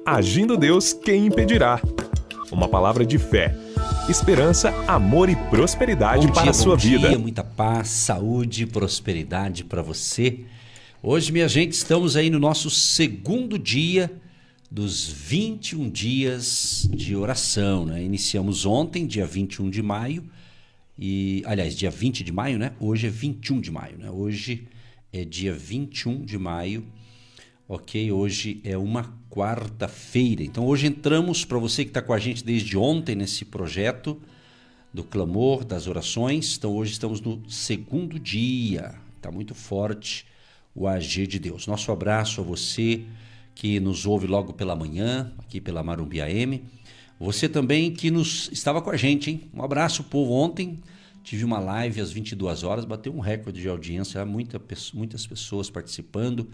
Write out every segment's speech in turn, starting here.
Agindo Deus, quem impedirá? Uma palavra de fé, esperança, amor e prosperidade para a sua vida. Bom dia, muita paz, saúde e prosperidade para você. Hoje, minha gente, estamos aí no nosso segundo dia dos 21 dias de oração, né? Iniciamos ontem, dia 21 de maio, dia 20 de maio, né? Hoje é 21 de maio, né? Hoje é dia 21 de maio, ok? Hoje é uma quarta-feira. Então, hoje entramos, para você que está com a gente desde ontem nesse projeto do clamor, das orações. Então, hoje estamos no segundo dia. Está muito forte o agir de Deus. Nosso abraço a você que nos ouve logo pela manhã, aqui pela Marumbi AM. Você também que estava com a gente, hein? Um abraço, povo. Ontem tive uma live às 22 horas, bateu um recorde de audiência, muitas pessoas participando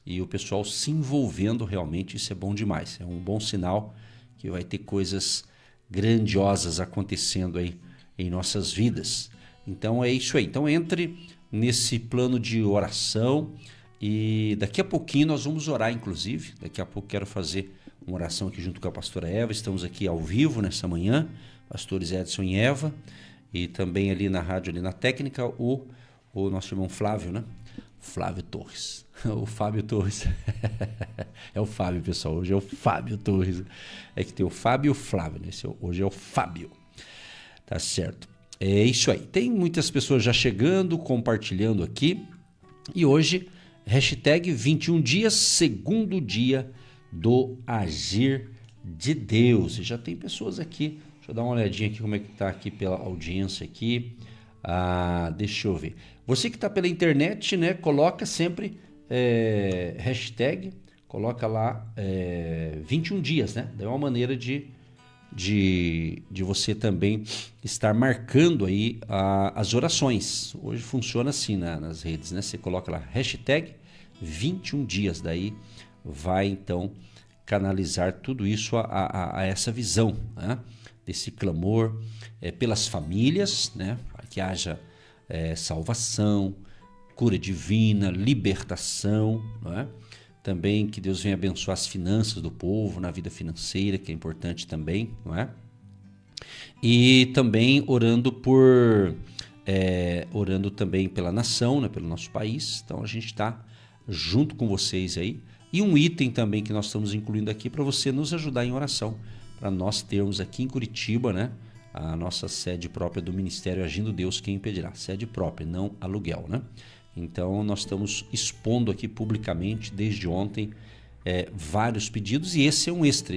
e o pessoal se envolvendo realmente. Isso é bom demais. É um bom sinal que vai ter coisas grandiosas acontecendo aí em nossas vidas. Então é isso aí. Então entre nesse plano de oração e daqui a pouquinho nós vamos orar, inclusive. Daqui a pouco quero fazer uma oração aqui junto com a pastora Eva. Estamos aqui ao vivo nessa manhã, pastores Edson e Eva, e também ali na rádio, ali na técnica, o nosso irmão Flávio, né? Flávio Torres. O Fábio Torres. É o Fábio, pessoal. Hoje é o Fábio Torres. É que tem o Fábio e o Flávio, né? Hoje é o Fábio. Tá certo. É isso aí. Tem muitas pessoas já chegando, compartilhando aqui. E hoje, hashtag 21 dias, segundo dia do agir de Deus. E já tem pessoas aqui. Deixa eu dar uma olhadinha aqui como é que tá aqui pela audiência aqui. Deixa eu ver. Você que está pela internet, né? Coloca sempre hashtag, coloca lá 21 dias, né? É uma maneira de você também estar marcando aí as orações. Hoje funciona assim nas redes, né? Você coloca lá hashtag 21 dias, daí vai então canalizar tudo isso a essa visão, né? Desse clamor pelas famílias, né? Para que haja salvação, cura divina, libertação, não é? Também que Deus venha abençoar as finanças do povo, na vida financeira, que é importante também, não é? E também orando também pela nação, né? Pelo nosso país. Então a gente está junto com vocês aí. E um item também que nós estamos incluindo aqui para você nos ajudar em oração, para nós termos aqui em Curitiba, né? A nossa sede própria do Ministério Agindo Deus, quem impedirá? Sede própria, não aluguel, né? Então, nós estamos expondo aqui publicamente, desde ontem, vários pedidos, e esse é um extra.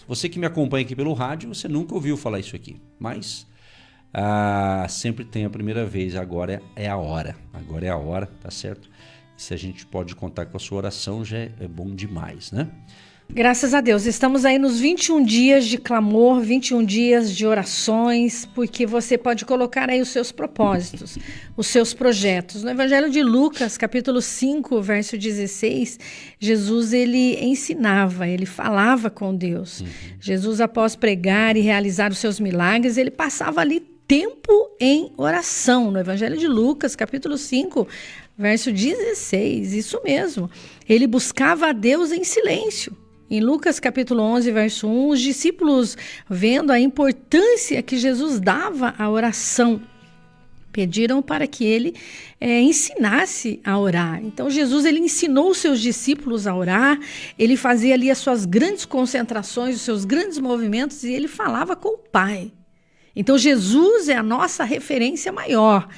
Você que me acompanha aqui pelo rádio, você nunca ouviu falar isso aqui, mas sempre tem a primeira vez. Agora é a hora, tá certo? E se a gente pode contar com a sua oração, já é bom demais, né? Graças a Deus, estamos aí nos 21 dias de clamor, 21 dias de orações, porque você pode colocar aí os seus propósitos, os seus projetos. No Evangelho de Lucas, capítulo 5, verso 16, Jesus ele ensinava, ele falava com Deus. Jesus, após pregar e realizar os seus milagres, ele passava ali tempo em oração. No Evangelho de Lucas, capítulo 5, verso 16, isso mesmo. Ele buscava a Deus em silêncio. Em Lucas capítulo 11, verso 1, os discípulos, vendo a importância que Jesus dava à oração, pediram para que ele ensinasse a orar. Então Jesus ele ensinou os seus discípulos a orar, ele fazia ali as suas grandes concentrações, os seus grandes movimentos, e ele falava com o Pai. Então Jesus é a nossa referência maior.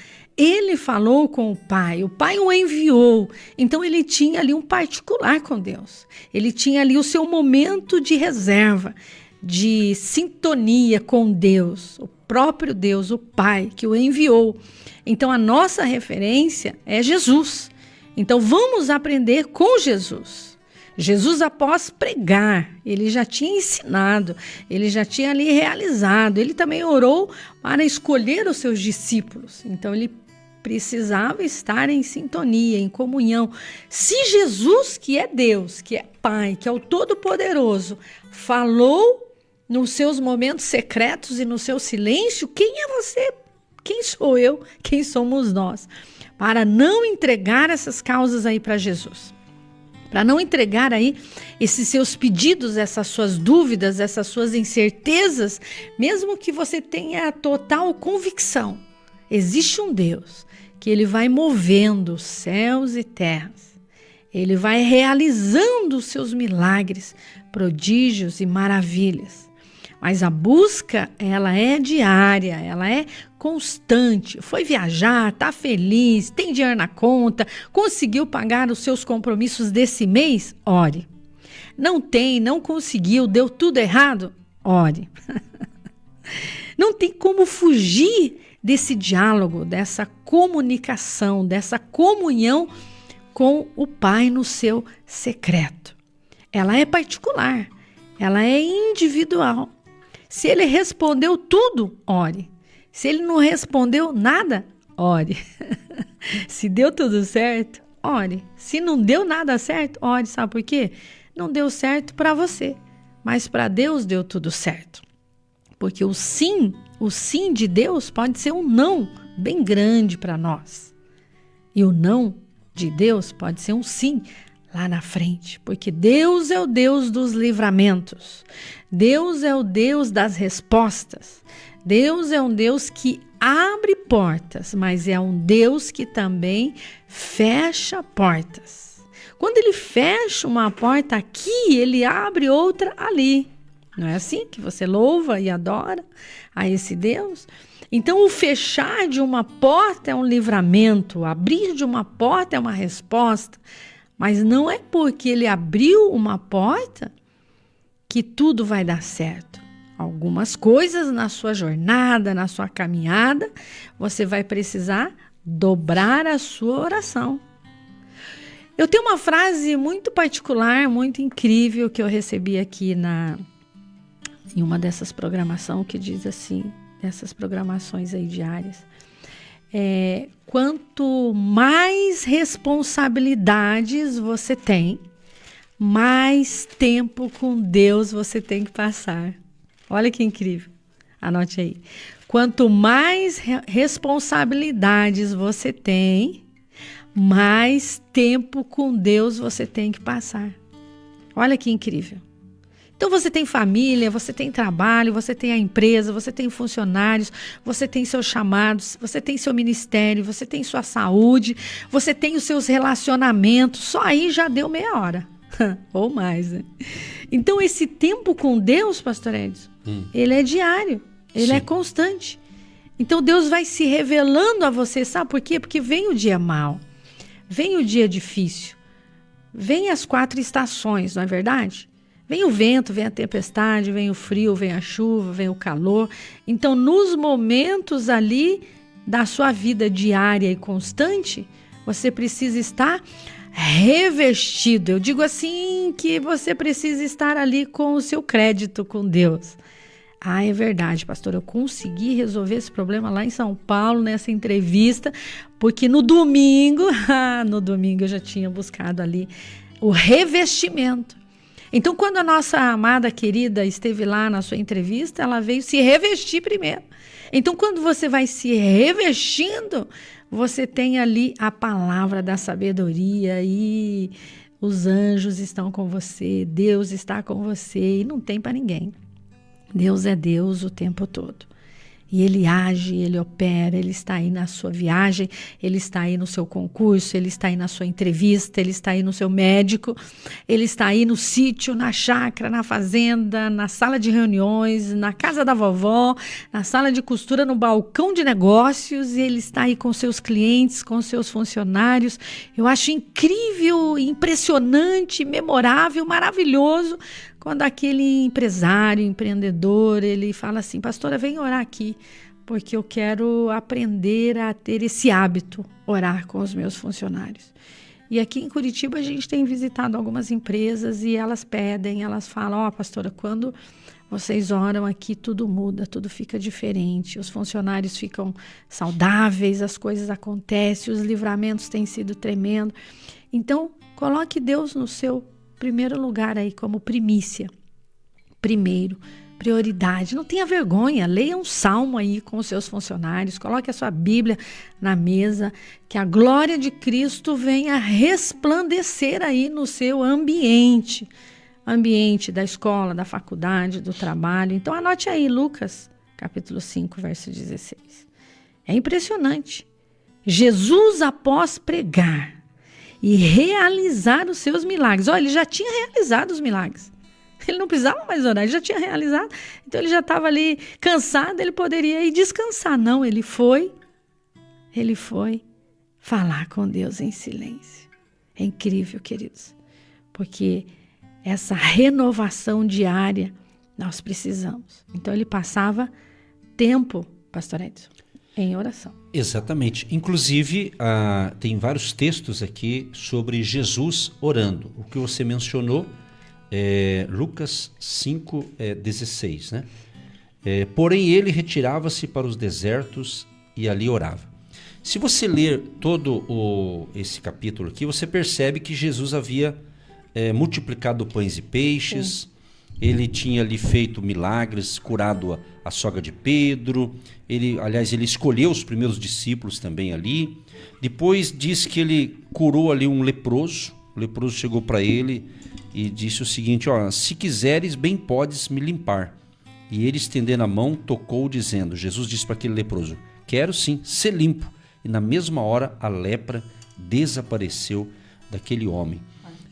Ele falou com o Pai o enviou, então ele tinha ali um particular com Deus, ele tinha ali o seu momento de reserva, de sintonia com Deus, o próprio Deus, o Pai que o enviou. Então a nossa referência é Jesus, então vamos aprender com Jesus. Jesus, após pregar, ele já tinha ensinado, ele já tinha ali realizado, ele também orou para escolher os seus discípulos, então ele precisava estar em sintonia, em comunhão. Se Jesus, que é Deus, que é Pai, que é o Todo-Poderoso, falou nos seus momentos secretos e no seu silêncio, quem é você? Quem sou eu? Quem somos nós? Para não entregar essas causas aí para Jesus. para não entregar aí esses seus pedidos, essas suas dúvidas, essas suas incertezas, mesmo que você tenha total convicção. Existe um Deus que ele vai movendo céus e terras. Ele vai realizando os seus milagres, prodígios e maravilhas. Mas a busca, ela é diária, ela é constante. Foi viajar, tá feliz, tem dinheiro na conta, conseguiu pagar os seus compromissos desse mês? Ore. Não tem, não conseguiu, deu tudo errado? Ore. Não tem como fugir desse diálogo, dessa comunicação, dessa comunhão com o Pai no seu secreto. Ela é particular, ela é individual. Se ele respondeu tudo, ore. Se ele não respondeu nada, ore. Se deu tudo certo, ore. Se não deu nada certo, ore. Sabe por quê? Não deu certo para você, mas para Deus deu tudo certo. Porque o sim de Deus pode ser um não bem grande para nós. E o não de Deus pode ser um sim lá na frente, porque Deus é o Deus dos livramentos. Deus é o Deus das respostas. Deus é um Deus que abre portas, mas é um Deus que também fecha portas. Quando ele fecha uma porta aqui, ele abre outra ali. Não é assim que você louva e adora a esse Deus? Então, o fechar de uma porta é um livramento, o abrir de uma porta é uma resposta. Mas não é porque ele abriu uma porta que tudo vai dar certo. Algumas coisas na sua jornada, na sua caminhada, você vai precisar dobrar a sua oração. Eu tenho uma frase muito particular, muito incrível que eu recebi aqui em uma dessas programações que diz assim, dessas programações aí diárias. Quanto mais responsabilidades você tem, mais tempo com Deus você tem que passar. Olha que incrível. Anote aí. Quanto mais responsabilidades você tem, mais tempo com Deus você tem que passar. Olha que incrível. Então você tem família, você tem trabalho, você tem a empresa, você tem funcionários, você tem seus chamados, você tem seu ministério, você tem sua saúde, você tem os seus relacionamentos. Só aí já deu meia hora. Ou mais, né? Então esse tempo com Deus, pastor Edson, ele é diário, ele é constante. Então Deus vai se revelando a você, sabe por quê? Porque vem o dia mau, vem o dia difícil, vem as 4 estações, não é verdade? Vem o vento, vem a tempestade, vem o frio, vem a chuva, vem o calor. Então, nos momentos ali da sua vida diária e constante, você precisa estar revestido. Eu digo assim que você precisa estar ali com o seu crédito com Deus. Ah, é verdade, pastor, eu consegui resolver esse problema lá em São Paulo, nessa entrevista, porque no domingo eu já tinha buscado ali o revestimento. Então, quando a nossa amada querida esteve lá na sua entrevista, ela veio se revestir primeiro. Então, quando você vai se revestindo, você tem ali a palavra da sabedoria e os anjos estão com você, Deus está com você e não tem para ninguém. Deus é Deus o tempo todo. E Ele age, Ele opera, Ele está aí na sua viagem, Ele está aí no seu concurso, Ele está aí na sua entrevista, Ele está aí no seu médico, Ele está aí no sítio, na chácara, na fazenda, na sala de reuniões, na casa da vovó, na sala de costura, no balcão de negócios, e Ele está aí com seus clientes, com seus funcionários. Eu acho incrível, impressionante, memorável, maravilhoso, quando aquele empresário, empreendedor, ele fala assim, pastora, vem orar aqui, porque eu quero aprender a ter esse hábito, orar com os meus funcionários. E aqui em Curitiba a gente tem visitado algumas empresas e elas pedem, elas falam, pastora, quando vocês oram aqui tudo muda, tudo fica diferente, os funcionários ficam saudáveis, as coisas acontecem, os livramentos têm sido tremendo. Então, coloque Deus no seu primeiro lugar aí como primícia. Primeiro, prioridade. Não tenha vergonha, leia um salmo aí com os seus funcionários, coloque a sua Bíblia na mesa, que a glória de Cristo venha resplandecer aí no seu ambiente da escola, da faculdade, do trabalho. Então anote aí Lucas, capítulo 5, verso 16. É impressionante. Jesus, após pregar e realizar os seus milagres, olha, ele já tinha realizado os milagres. Ele não precisava mais orar, ele já tinha realizado. Então ele já estava ali cansado, ele poderia ir descansar. Não, ele foi falar com Deus em silêncio. É incrível, queridos, porque essa renovação diária nós precisamos. Então ele passava tempo, pastor Edson, em oração. Exatamente. Inclusive, tem vários textos aqui sobre Jesus orando. O que você mencionou Lucas 5, 16, né? Porém ele retirava-se para os desertos e ali orava. Se você ler todo esse capítulo aqui, você percebe que Jesus havia multiplicado pães e peixes. Sim. Ele tinha ali feito milagres, curado a sogra de Pedro. Ele escolheu os primeiros discípulos também ali. Depois diz que ele curou ali um leproso. O leproso chegou para ele e disse o seguinte: se quiseres, bem podes me limpar. E ele, estendendo a mão, tocou, dizendo, Jesus disse para aquele leproso: quero sim ser limpo. E na mesma hora a lepra desapareceu daquele homem.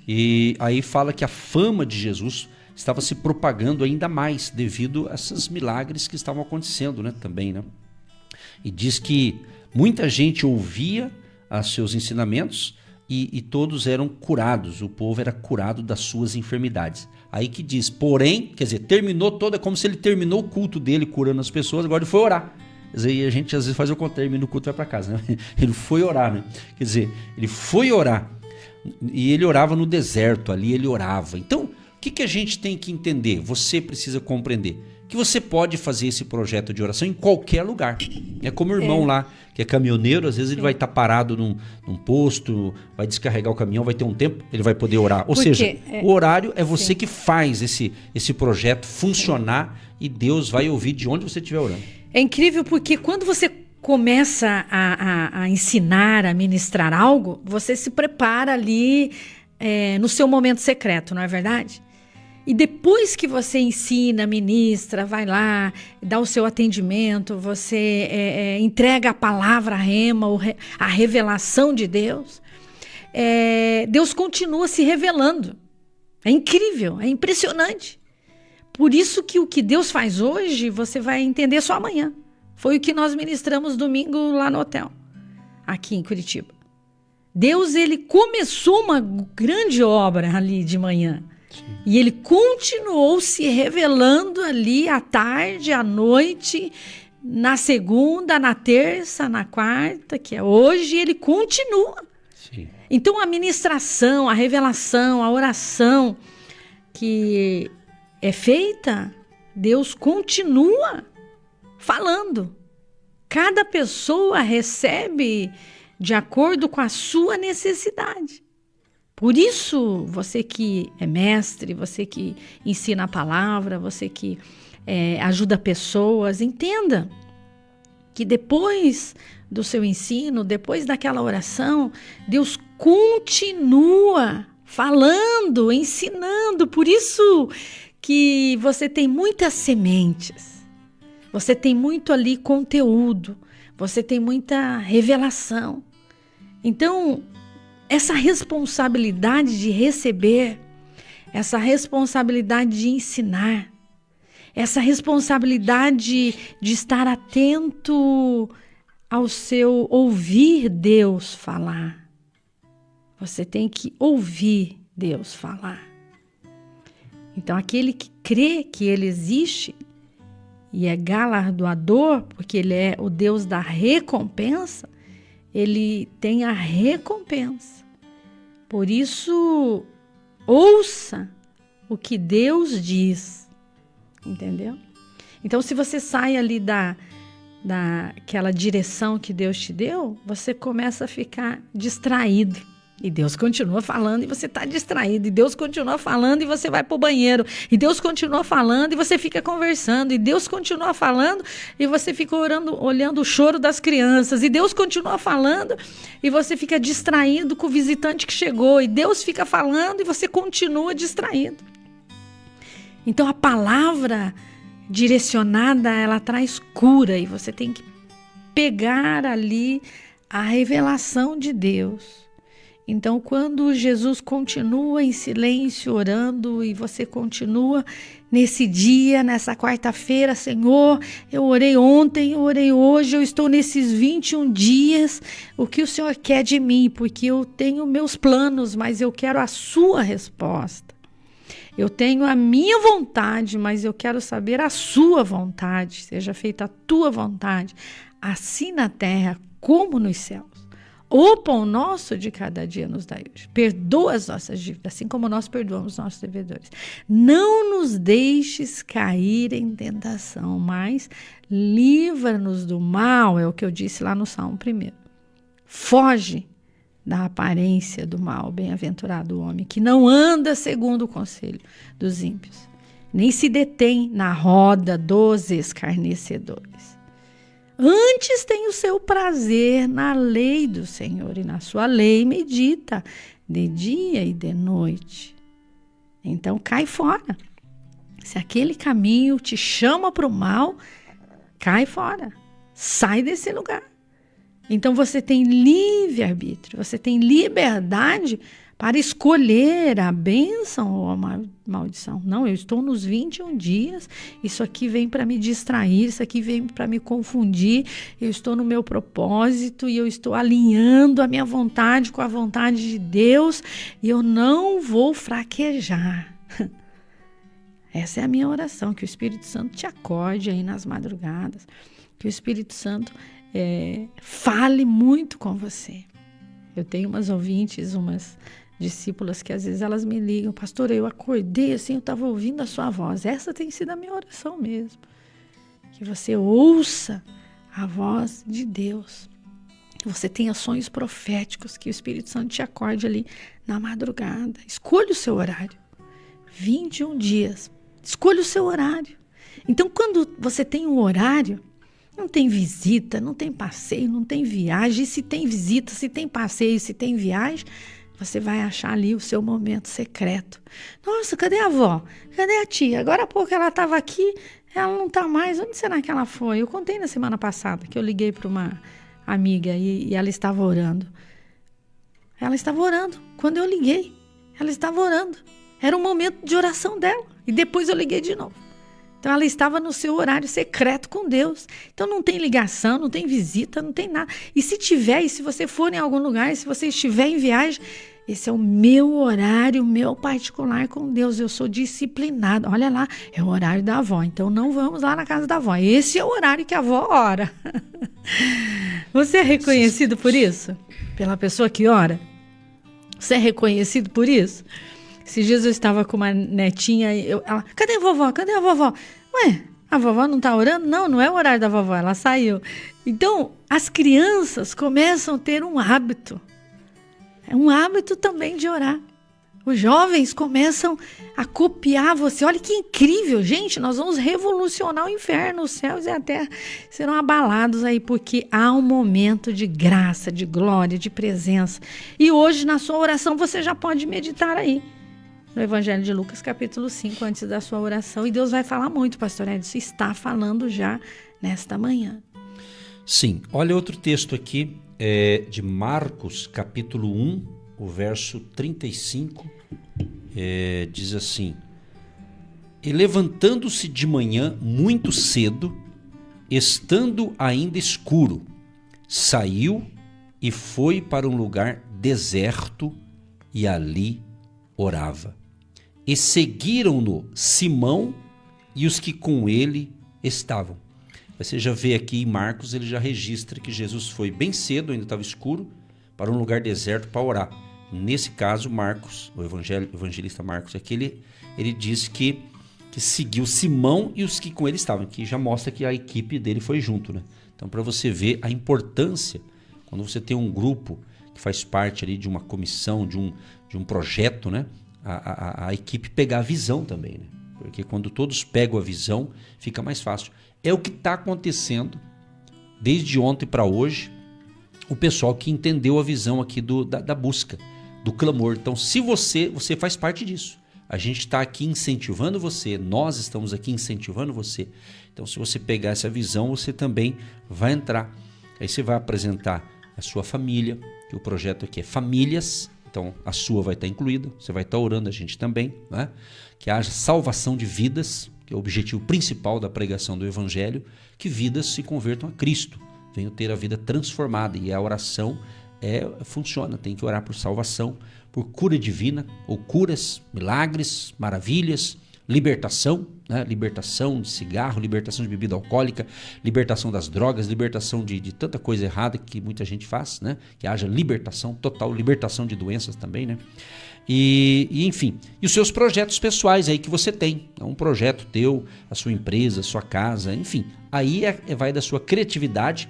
E aí fala que a fama de Jesus estava se propagando ainda mais devido a esses milagres que estavam acontecendo, né, também, né? E diz que muita gente ouvia os seus ensinamentos e todos eram curados, o povo era curado das suas enfermidades. Aí que diz, porém, quer dizer, terminou todo, é como se ele terminou o culto dele curando as pessoas, agora ele foi orar. Quer dizer, e a gente às vezes faz o contrário, termina o culto e vai para casa, né? Ele foi orar, né? Quer dizer, ele foi orar e ele orava no deserto, ali ele orava. Então, o que a gente tem que entender? Você precisa compreender que você pode fazer esse projeto de oração em qualquer lugar. É como o irmão lá, que é caminhoneiro, às vezes ele vai estar parado num posto, vai descarregar o caminhão, vai ter um tempo, ele vai poder orar. Ou seja, o horário é você que faz esse projeto funcionar e Deus vai ouvir de onde você estiver orando. É incrível porque quando você começa a ensinar, a ministrar algo, você se prepara ali no seu momento secreto, não é verdade? E depois que você ensina, ministra, vai lá, dá o seu atendimento, você entrega a palavra rema, a revelação de Deus, Deus continua se revelando. É incrível, é impressionante. Por isso que o que Deus faz hoje, você vai entender só amanhã. Foi o que nós ministramos domingo lá no hotel, aqui em Curitiba. Deus, ele começou uma grande obra ali de manhã. Sim. E ele continuou se revelando ali à tarde, à noite, na segunda, na terça, na quarta, que é hoje, ele continua. Sim. Então a ministração, a revelação, a oração que é feita, Deus continua falando. Cada pessoa recebe de acordo com a sua necessidade. Por isso, você que é mestre, você que ensina a palavra, você que ajuda pessoas, entenda que depois do seu ensino, depois daquela oração, Deus continua falando, ensinando. Por isso que você tem muitas sementes, você tem muito ali conteúdo, você tem muita revelação. Então, essa responsabilidade de receber, essa responsabilidade de ensinar, essa responsabilidade de estar atento ao seu ouvir Deus falar. Você tem que ouvir Deus falar. Então, aquele que crê que Ele existe e é galardoador, porque Ele é o Deus da recompensa, Ele tem a recompensa. Por isso, ouça o que Deus diz. Entendeu? Então, se você sai ali daquela direção que Deus te deu, você começa a ficar distraído. E Deus continua falando e você está distraído. E Deus continua falando e você vai para o banheiro. E Deus continua falando e você fica conversando. E Deus continua falando e você fica olhando o choro das crianças. E Deus continua falando e você fica distraído com o visitante que chegou. E Deus fica falando e você continua distraído. Então a palavra direcionada, ela traz cura. E você tem que pegar ali a revelação de Deus. Então, quando Jesus continua em silêncio, orando, e você continua nesse dia, nessa quarta-feira, Senhor, eu orei ontem, eu orei hoje, eu estou nesses 21 dias, o que o Senhor quer de mim? Porque eu tenho meus planos, mas eu quero a sua resposta. Eu tenho a minha vontade, mas eu quero saber a sua vontade, seja feita a tua vontade, assim na terra como nos céus. O pão nosso de cada dia nos dai hoje. Perdoa as nossas dívidas, assim como nós perdoamos os nossos devedores. Não nos deixes cair em tentação, mas livra-nos do mal, é o que eu disse lá no Salmo 1. Foge da aparência do mal, bem-aventurado o homem, que não anda segundo o conselho dos ímpios, nem se detém na roda dos escarnecedores. Antes tem o seu prazer na lei do Senhor, e na sua lei medita de dia e de noite. Então cai fora. Se aquele caminho te chama para o mal, cai fora. Sai desse lugar. Então você tem livre-arbítrio, você tem liberdade para escolher a bênção ou a maldição. Não, eu estou nos 21 dias, isso aqui vem para me distrair, isso aqui vem para me confundir, eu estou no meu propósito e eu estou alinhando a minha vontade com a vontade de Deus e eu não vou fraquejar. Essa é a minha oração, que o Espírito Santo te acorde aí nas madrugadas, que o Espírito Santo fale muito com você. Eu tenho umas ouvintes, umas discípulas que às vezes elas me ligam, pastor, eu acordei assim, eu estava ouvindo a sua voz. Essa tem sido a minha oração mesmo. Que você ouça a voz de Deus. Que você tenha sonhos proféticos, que o Espírito Santo te acorde ali na madrugada. Escolha o seu horário. 21 dias. Escolha o seu horário. Então, quando você tem um horário, não tem visita, não tem passeio, não tem viagem. E se tem visita, se tem passeio, se tem viagem, você vai achar ali o seu momento secreto. Nossa, cadê a avó? Cadê a tia? Agora há pouco ela estava aqui, ela não está mais. Onde será que ela foi? Eu contei na semana passada que eu liguei para uma amiga e ela estava orando. Ela estava orando. Quando eu liguei, ela estava orando. Era um momento de oração dela. E depois eu liguei de novo. Então ela estava no seu horário secreto com Deus. Então não tem ligação, não tem visita, não tem nada. E se tiver, e se você for em algum lugar, se você estiver em viagem, esse é o meu horário, meu particular com Deus. Eu sou disciplinada. Olha lá, é o horário da avó. Então não vamos lá na casa da avó. Esse é o horário que a avó ora. Você é reconhecido por isso? Pela pessoa que ora? Você é reconhecido por isso? Esses dias eu estava com uma netinha e ela, cadê a vovó? Cadê a vovó? Ué, a vovó não está orando? Não, não é o horário da vovó, ela saiu. Então, as crianças começam a ter um hábito. É um hábito também de orar. Os jovens começam a copiar você. Olha que incrível, gente, nós vamos revolucionar o inferno, os céus e a terra serão abalados aí, porque há um momento de graça, de glória, de presença. E hoje, na sua oração, você já pode meditar aí. No Evangelho de Lucas, capítulo 5, antes da sua oração. E Deus vai falar muito, pastor Edson, está falando já nesta manhã. Sim, olha outro texto aqui, de Marcos, capítulo 1, o verso 35, diz assim: E levantando-se de manhã muito cedo, estando ainda escuro, saiu e foi para um lugar deserto e ali orava. E seguiram-no Simão e os que com ele estavam. Você já vê aqui em Marcos, ele já registra que Jesus foi bem cedo, ainda estava escuro, para um lugar deserto para orar. Nesse caso, Marcos, o evangelista Marcos, aqui ele diz que seguiu Simão e os que com ele estavam, que já mostra que a equipe dele foi junto, né? Então, para você ver a importância, quando você tem um grupo que faz parte ali de uma comissão, de um projeto, né? A equipe pegar a visão também, né? Porque quando todos pegam a visão, fica mais fácil. É o que está acontecendo desde ontem para hoje, o pessoal que entendeu a visão aqui da busca, do clamor. Então, se você faz parte disso, a gente está aqui incentivando você, nós estamos aqui incentivando você. Então, se você pegar essa visão, você também vai entrar. Aí você vai apresentar a sua família, que o projeto aqui é famílias, então a sua vai estar incluída, você vai estar orando a gente também, né? Que haja salvação de vidas, que é o objetivo principal da pregação do Evangelho, que vidas se convertam a Cristo, venham ter a vida transformada, e a oração funciona, tem que orar por salvação, por cura divina, ou curas, milagres, maravilhas, libertação, né? Libertação de cigarro, libertação de bebida alcoólica, libertação das drogas, libertação de tanta coisa errada que muita gente faz, né? Que haja libertação total, libertação de doenças também, né? E enfim, e os seus projetos pessoais aí que você tem, um projeto teu, a sua empresa, a sua casa, enfim, aí vai da sua criatividade,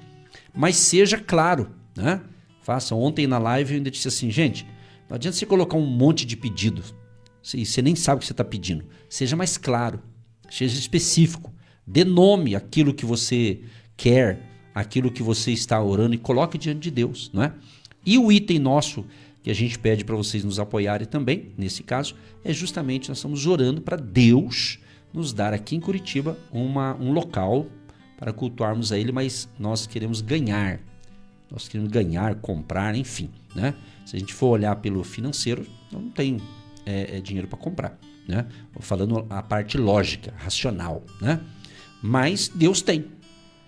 mas seja claro, né? Faça. Ontem na live eu ainda disse assim, gente, não adianta você colocar um monte de pedidos, você nem sabe o que você está pedindo. Seja mais claro, seja específico, dê nome àquilo que você quer, àquilo que você está orando e coloque diante de Deus, não é? E o item nosso que a gente pede para vocês nos apoiarem também, nesse caso, é justamente nós estamos orando para Deus nos dar aqui em Curitiba um local para cultuarmos a Ele, mas nós queremos ganhar, comprar, enfim, né? Se a gente for olhar pelo financeiro, eu não tenho dinheiro para comprar, né? Falando a parte lógica, racional, né? Mas Deus tem.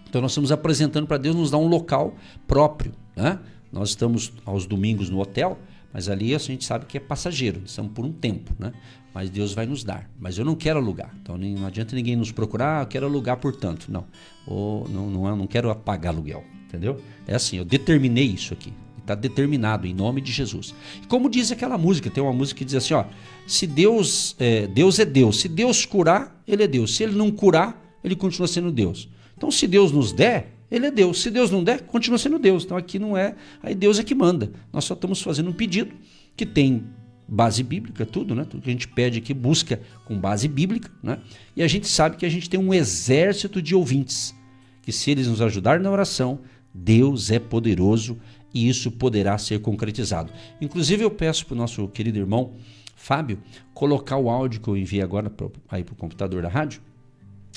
Então nós estamos apresentando para Deus nos dar um local próprio, né? Nós estamos aos domingos no hotel, mas ali a gente sabe que é passageiro, estamos por um tempo, né? Mas Deus vai nos dar. Mas eu não quero alugar, então não adianta ninguém nos procurar, eu quero alugar por tanto, não. Não quero pagar aluguel, entendeu? É assim, eu determinei isso aqui. Está determinado em nome de Jesus. E como diz aquela música, tem uma música que diz assim, ó, se Deus é Deus, se Deus curar, Ele é Deus, se Ele não curar, Ele continua sendo Deus. Então se Deus nos der, Ele é Deus, se Deus não der, continua sendo Deus. Então aqui não é, aí Deus é que manda. Nós só estamos fazendo um pedido que tem base bíblica, tudo, né? Tudo que a gente pede aqui busca com base bíblica, né? E a gente sabe que a gente tem um exército de ouvintes, que se eles nos ajudarem na oração, Deus é poderoso e isso poderá ser concretizado. Inclusive eu peço para o nosso querido irmão Fábio colocar o áudio que eu enviei agora aí para o computador da rádio.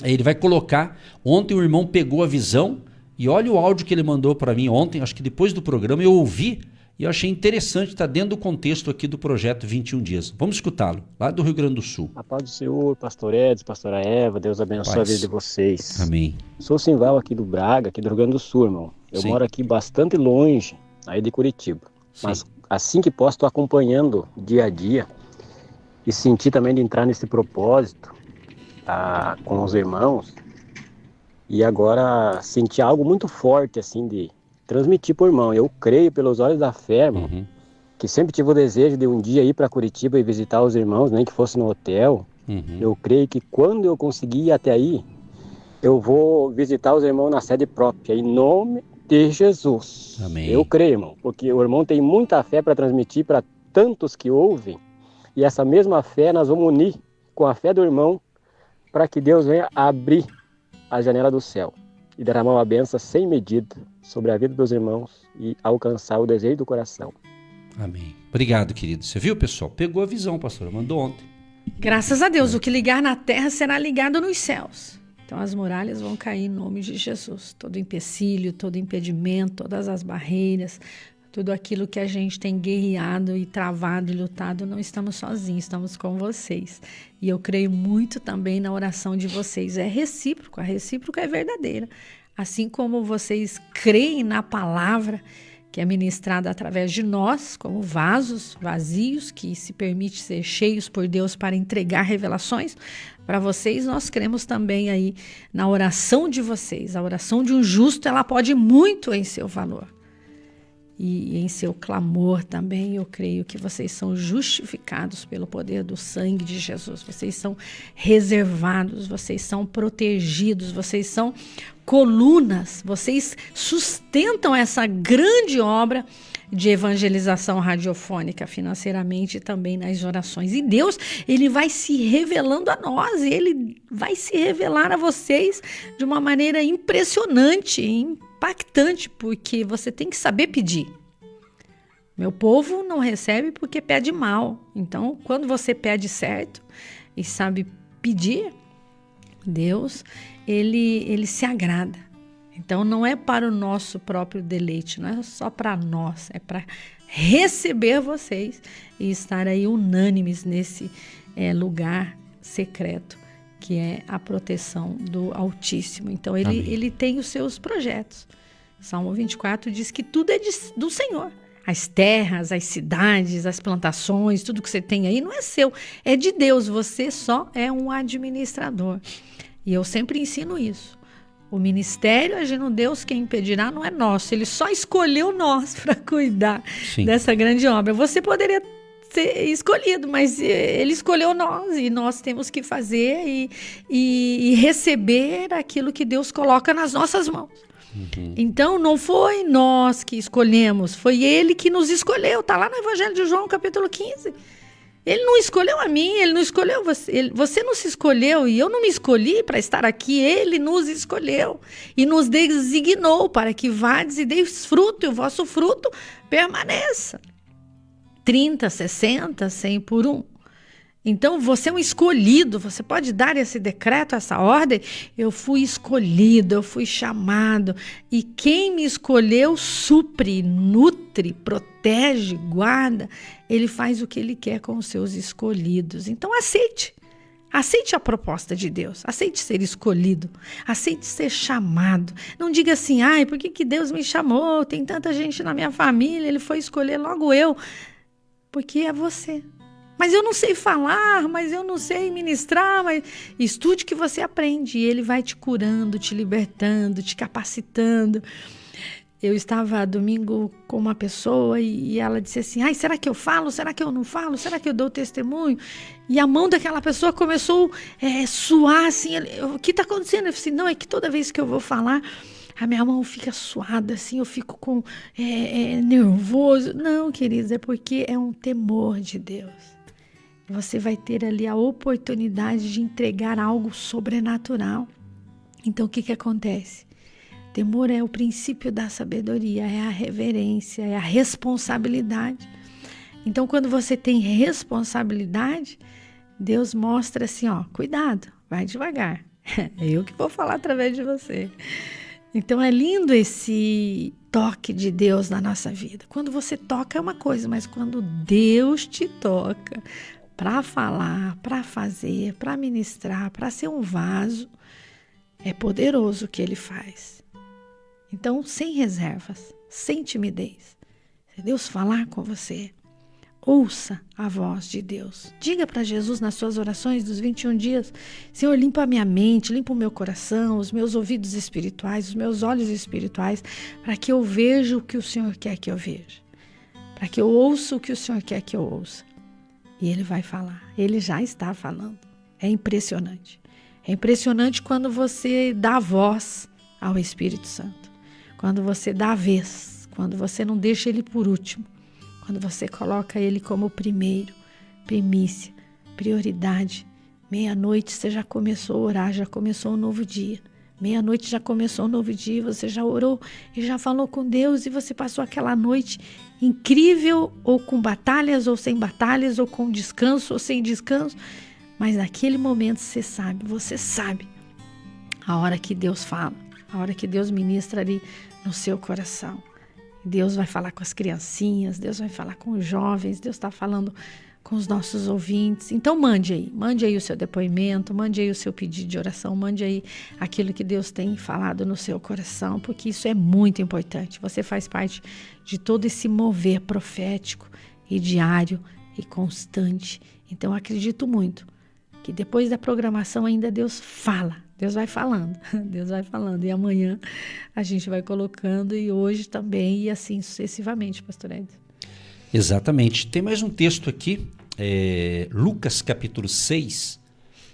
Aí ele vai colocar, ontem o irmão pegou a visão e olha o áudio que ele mandou para mim ontem, acho que depois do programa eu ouvi e eu achei interessante, está dentro do contexto aqui do projeto 21 Dias. Vamos escutá-lo, lá do Rio Grande do Sul. A paz do Senhor, pastor Edson, pastora Eva, Deus abençoe a vida de vocês. Amém. Sou Simval aqui do Braga, aqui do Rio Grande do Sul, irmão. Eu moro aqui bastante longe, aí de Curitiba. Sim. Mas assim que posso, estou acompanhando dia a dia e senti também de entrar nesse propósito com os irmãos. E agora senti algo muito forte, assim, de transmitir para o irmão. Eu creio pelos olhos da fé, irmão, que sempre tive o desejo de um dia ir para Curitiba e visitar os irmãos, nem que fosse no hotel. Eu creio que quando eu conseguir ir até aí, eu vou visitar os irmãos na sede própria, em nome de Jesus. Amém. Eu creio, irmão, porque o irmão tem muita fé para transmitir para tantos que ouvem, e essa mesma fé nós vamos unir com a fé do irmão para que Deus venha abrir a janela do céu e derramar uma bênção sem medida sobre a vida dos irmãos e alcançar o desejo do coração. Amém. Obrigado, querido. Você viu, pessoal? Pegou a visão, pastor. Mandou ontem. Graças a Deus, o que ligar na terra será ligado nos céus. Então as muralhas vão cair em nome de Jesus. Todo empecilho, todo impedimento, todas as barreiras, tudo aquilo que a gente tem guerreado e travado e lutado, não estamos sozinhos, estamos com vocês. E eu creio muito também na oração de vocês. É recíproco, a recíproca é verdadeira. Assim como vocês creem na palavra que é ministrada através de nós, como vasos vazios, que se permite ser cheios por Deus para entregar revelações, para vocês nós cremos também aí na oração de vocês. A oração de um justo, ela pode muito em seu valor. E em seu clamor também, eu creio que vocês são justificados pelo poder do sangue de Jesus. Vocês são reservados, vocês são protegidos, vocês são colunas, vocês sustentam essa grande obra de evangelização radiofônica financeiramente e também nas orações. E Deus, ele vai se revelando a nós, e ele vai se revelar a vocês de uma maneira impressionante, impactante, porque você tem que saber pedir. Meu povo não recebe porque pede mal. Então, quando você pede certo e sabe pedir, Deus, ele se agrada. Então, não é para o nosso próprio deleite, não é só para nós, é para receber vocês e estar aí unânimes nesse lugar secreto, que é a proteção do Altíssimo. Então, ele tem os seus projetos. Salmo 24 diz que tudo é do Senhor. As terras, as cidades, as plantações, tudo que você tem aí não é seu, é de Deus. Você só é um administrador. E eu sempre ensino isso. O ministério agindo Deus, quem impedirá não é nosso. Ele só escolheu nós para cuidar dessa grande obra. Você poderia ser escolhido, mas ele escolheu nós e nós temos que fazer e receber aquilo que Deus coloca nas nossas mãos. Então, não foi nós que escolhemos, foi ele que nos escolheu. Está lá no Evangelho de João, capítulo 15. Ele não escolheu a mim, ele não escolheu você. Você não se escolheu e eu não me escolhi para estar aqui. Ele nos escolheu e nos designou para que vades e deis fruto, e o vosso fruto permaneça. 30, 60, 100 por 1. Então, você é um escolhido, você pode dar esse decreto, essa ordem. Eu fui escolhido, eu fui chamado. E quem me escolheu supre, nutre, protege, guarda. Ele faz o que ele quer com os seus escolhidos. Então, aceite. Aceite a proposta de Deus. Aceite ser escolhido. Aceite ser chamado. Não diga assim, ai, por que Deus me chamou? Tem tanta gente na minha família, ele foi escolher logo eu. Porque é você. Mas eu não sei falar, mas eu não sei ministrar, mas estude que você aprende e ele vai te curando, te libertando, te capacitando. Eu estava domingo com uma pessoa e ela disse assim, ai, será que eu falo? Será que eu não falo? Será que eu dou testemunho? E a mão daquela pessoa começou a suar assim, o que está acontecendo? Eu disse, não, é que toda vez que eu vou falar, a minha mão fica suada, assim, eu fico com nervoso. Não, queridos, é porque é um temor de Deus. Você vai ter ali a oportunidade de entregar algo sobrenatural. Então, o que acontece? Temor é o princípio da sabedoria, é a reverência, é a responsabilidade. Então, quando você tem responsabilidade, Deus mostra assim, ó, cuidado, vai devagar. É eu que vou falar através de você. Então, é lindo esse toque de Deus na nossa vida. Quando você toca é uma coisa, mas quando Deus te toca para falar, para fazer, para ministrar, para ser um vaso, é poderoso o que ele faz. Então, sem reservas, sem timidez. Se Deus falar com você, ouça a voz de Deus. Diga para Jesus nas suas orações dos 21 dias, Senhor, limpa a minha mente, limpa o meu coração, os meus ouvidos espirituais, os meus olhos espirituais, para que eu veja o que o Senhor quer que eu veja. Para que eu ouça o que o Senhor quer que eu ouça. E ele vai falar, ele já está falando. É impressionante. É impressionante quando você dá voz ao Espírito Santo. Quando você dá a vez, quando você não deixa ele por último. Quando você coloca ele como primeiro, primícia, prioridade. Meia-noite você já começou a orar, já começou um novo dia. Meia-noite já começou um novo dia, você já orou e já falou com Deus e você passou aquela noite incrível, ou com batalhas, ou sem batalhas, ou com descanso, ou sem descanso. Mas naquele momento você sabe a hora que Deus fala, a hora que Deus ministra ali no seu coração. Deus vai falar com as criancinhas, Deus vai falar com os jovens, Deus está falando com os nossos ouvintes. Então mande aí o seu depoimento, mande aí o seu pedido de oração, mande aí aquilo que Deus tem falado no seu coração, porque isso é muito importante. Você faz parte de todo esse mover profético e diário e constante. Então eu acredito muito que depois da programação ainda Deus fala. Deus vai falando, Deus vai falando. E amanhã a gente vai colocando, e hoje também, e assim sucessivamente, pastor Edson. Exatamente. Tem mais um texto aqui, Lucas capítulo 6,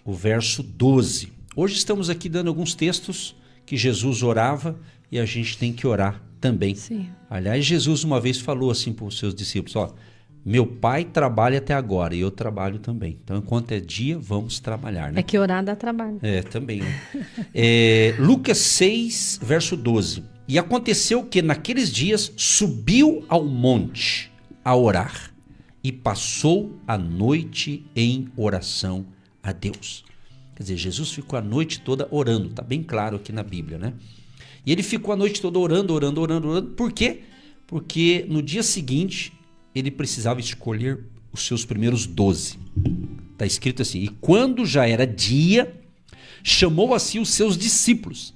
o verso 12. Hoje estamos aqui dando alguns textos que Jesus orava e a gente tem que orar também. Sim. Aliás, Jesus uma vez falou assim para os seus discípulos, ó, meu pai trabalha até agora e eu trabalho também. Então, enquanto é dia, vamos trabalhar, né? É que orar dá trabalho. Também. Né? Lucas 6, verso 12. E aconteceu que naqueles dias subiu ao monte a orar e passou a noite em oração a Deus. Quer dizer, Jesus ficou a noite toda orando, está bem claro aqui na Bíblia, né? E ele ficou a noite toda orando. Por quê? Porque no dia seguinte ele precisava escolher os seus primeiros 12. Está escrito assim, e quando já era dia, chamou a si os seus discípulos.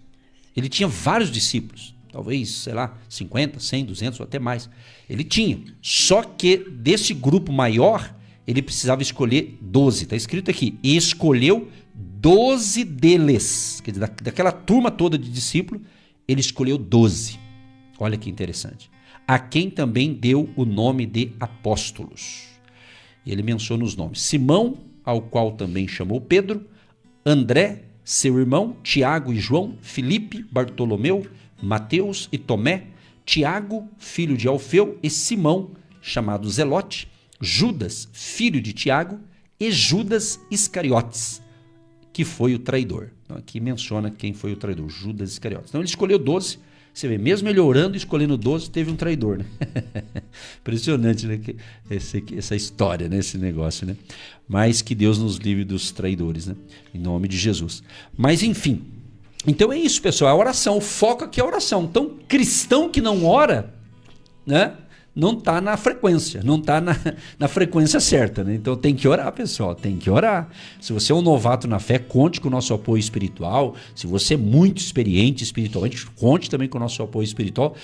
Ele tinha vários discípulos, talvez, sei lá, 50, 100, 200 ou até mais. Ele tinha, só que desse grupo maior, ele precisava escolher 12. Está escrito aqui, e escolheu 12 deles. Quer dizer, daquela turma toda de discípulos, ele escolheu 12. Olha que interessante. A quem também deu o nome de apóstolos. Ele menciona os nomes. Simão, ao qual também chamou Pedro, André, seu irmão, Tiago e João, Filipe, Bartolomeu, Mateus e Tomé, Tiago, filho de Alfeu, e Simão, chamado Zelote, Judas, filho de Tiago, e Judas Iscariotes, que foi o traidor. Então, aqui menciona quem foi o traidor, Judas Iscariotes. Então ele escolheu 12. Você vê, mesmo ele orando e escolhendo 12, teve um traidor, né? Impressionante, né? Essa história, né? Esse negócio, né? Mas que Deus nos livre dos traidores, né? Em nome de Jesus. Mas, enfim. Então é isso, pessoal. A oração. O foco aqui é a oração. Então, cristão que não ora, né? Não está na frequência, não está na frequência certa, né? Então tem que orar, pessoal, tem que orar. Se você é um novato na fé, conte com o nosso apoio espiritual. Se você é muito experiente espiritualmente, conte também com o nosso apoio espiritual.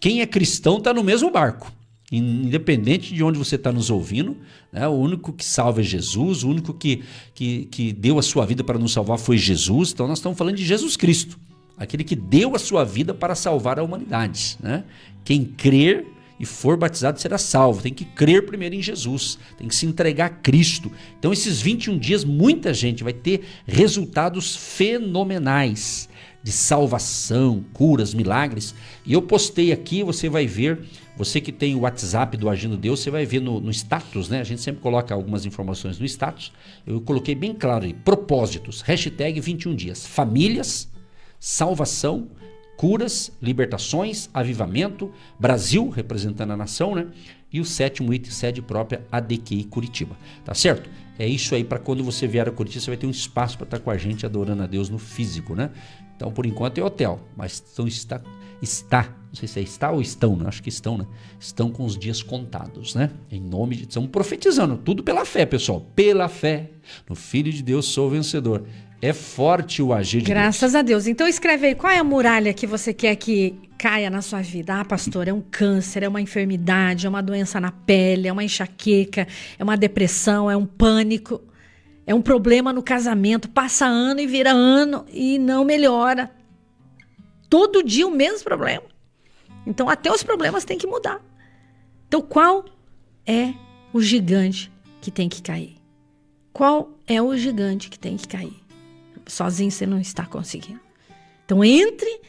Quem é cristão está no mesmo barco, independente de onde você está nos ouvindo, né? O único que salva é Jesus, o único que deu a sua vida para nos salvar foi Jesus. Então nós estamos falando de Jesus Cristo, aquele que deu a sua vida para salvar a humanidade, né? Quem crer e for batizado será salvo. Tem que crer primeiro em Jesus, tem que se entregar a Cristo. Então esses 21 dias muita gente vai ter resultados fenomenais de salvação, curas, milagres. E eu postei aqui, você vai ver, você que tem o WhatsApp do Agindo Deus, você vai ver no status, né? A gente sempre coloca algumas informações no status. Eu coloquei bem claro aí, propósitos, hashtag 21 dias, famílias, salvação, curas, libertações, avivamento, Brasil, representando a nação, né? E o 7º item, sede própria, ADQI Curitiba. Tá certo? É isso aí, para quando você vier a Curitiba, você vai ter um espaço para estar com a gente adorando a Deus no físico, né? Então, por enquanto é hotel, mas então está, não sei se é está ou estão, né? Acho que estão, né? Estão com os dias contados, né? Em nome de... Estamos profetizando, tudo pela fé, pessoal. Pela fé, no Filho de Deus sou vencedor. É forte o agir de Deus. Graças a Deus. Então escreve aí, qual é a muralha que você quer que caia na sua vida? Ah, pastor, é um câncer, é uma enfermidade, é uma doença na pele, é uma enxaqueca, é uma depressão, é um pânico, é um problema no casamento, passa ano e vira ano e não melhora. Todo dia o mesmo problema. Então até os problemas têm que mudar. Então qual é o gigante que tem que cair? Qual é o gigante que tem que cair? Sozinho você não está conseguindo. Então entre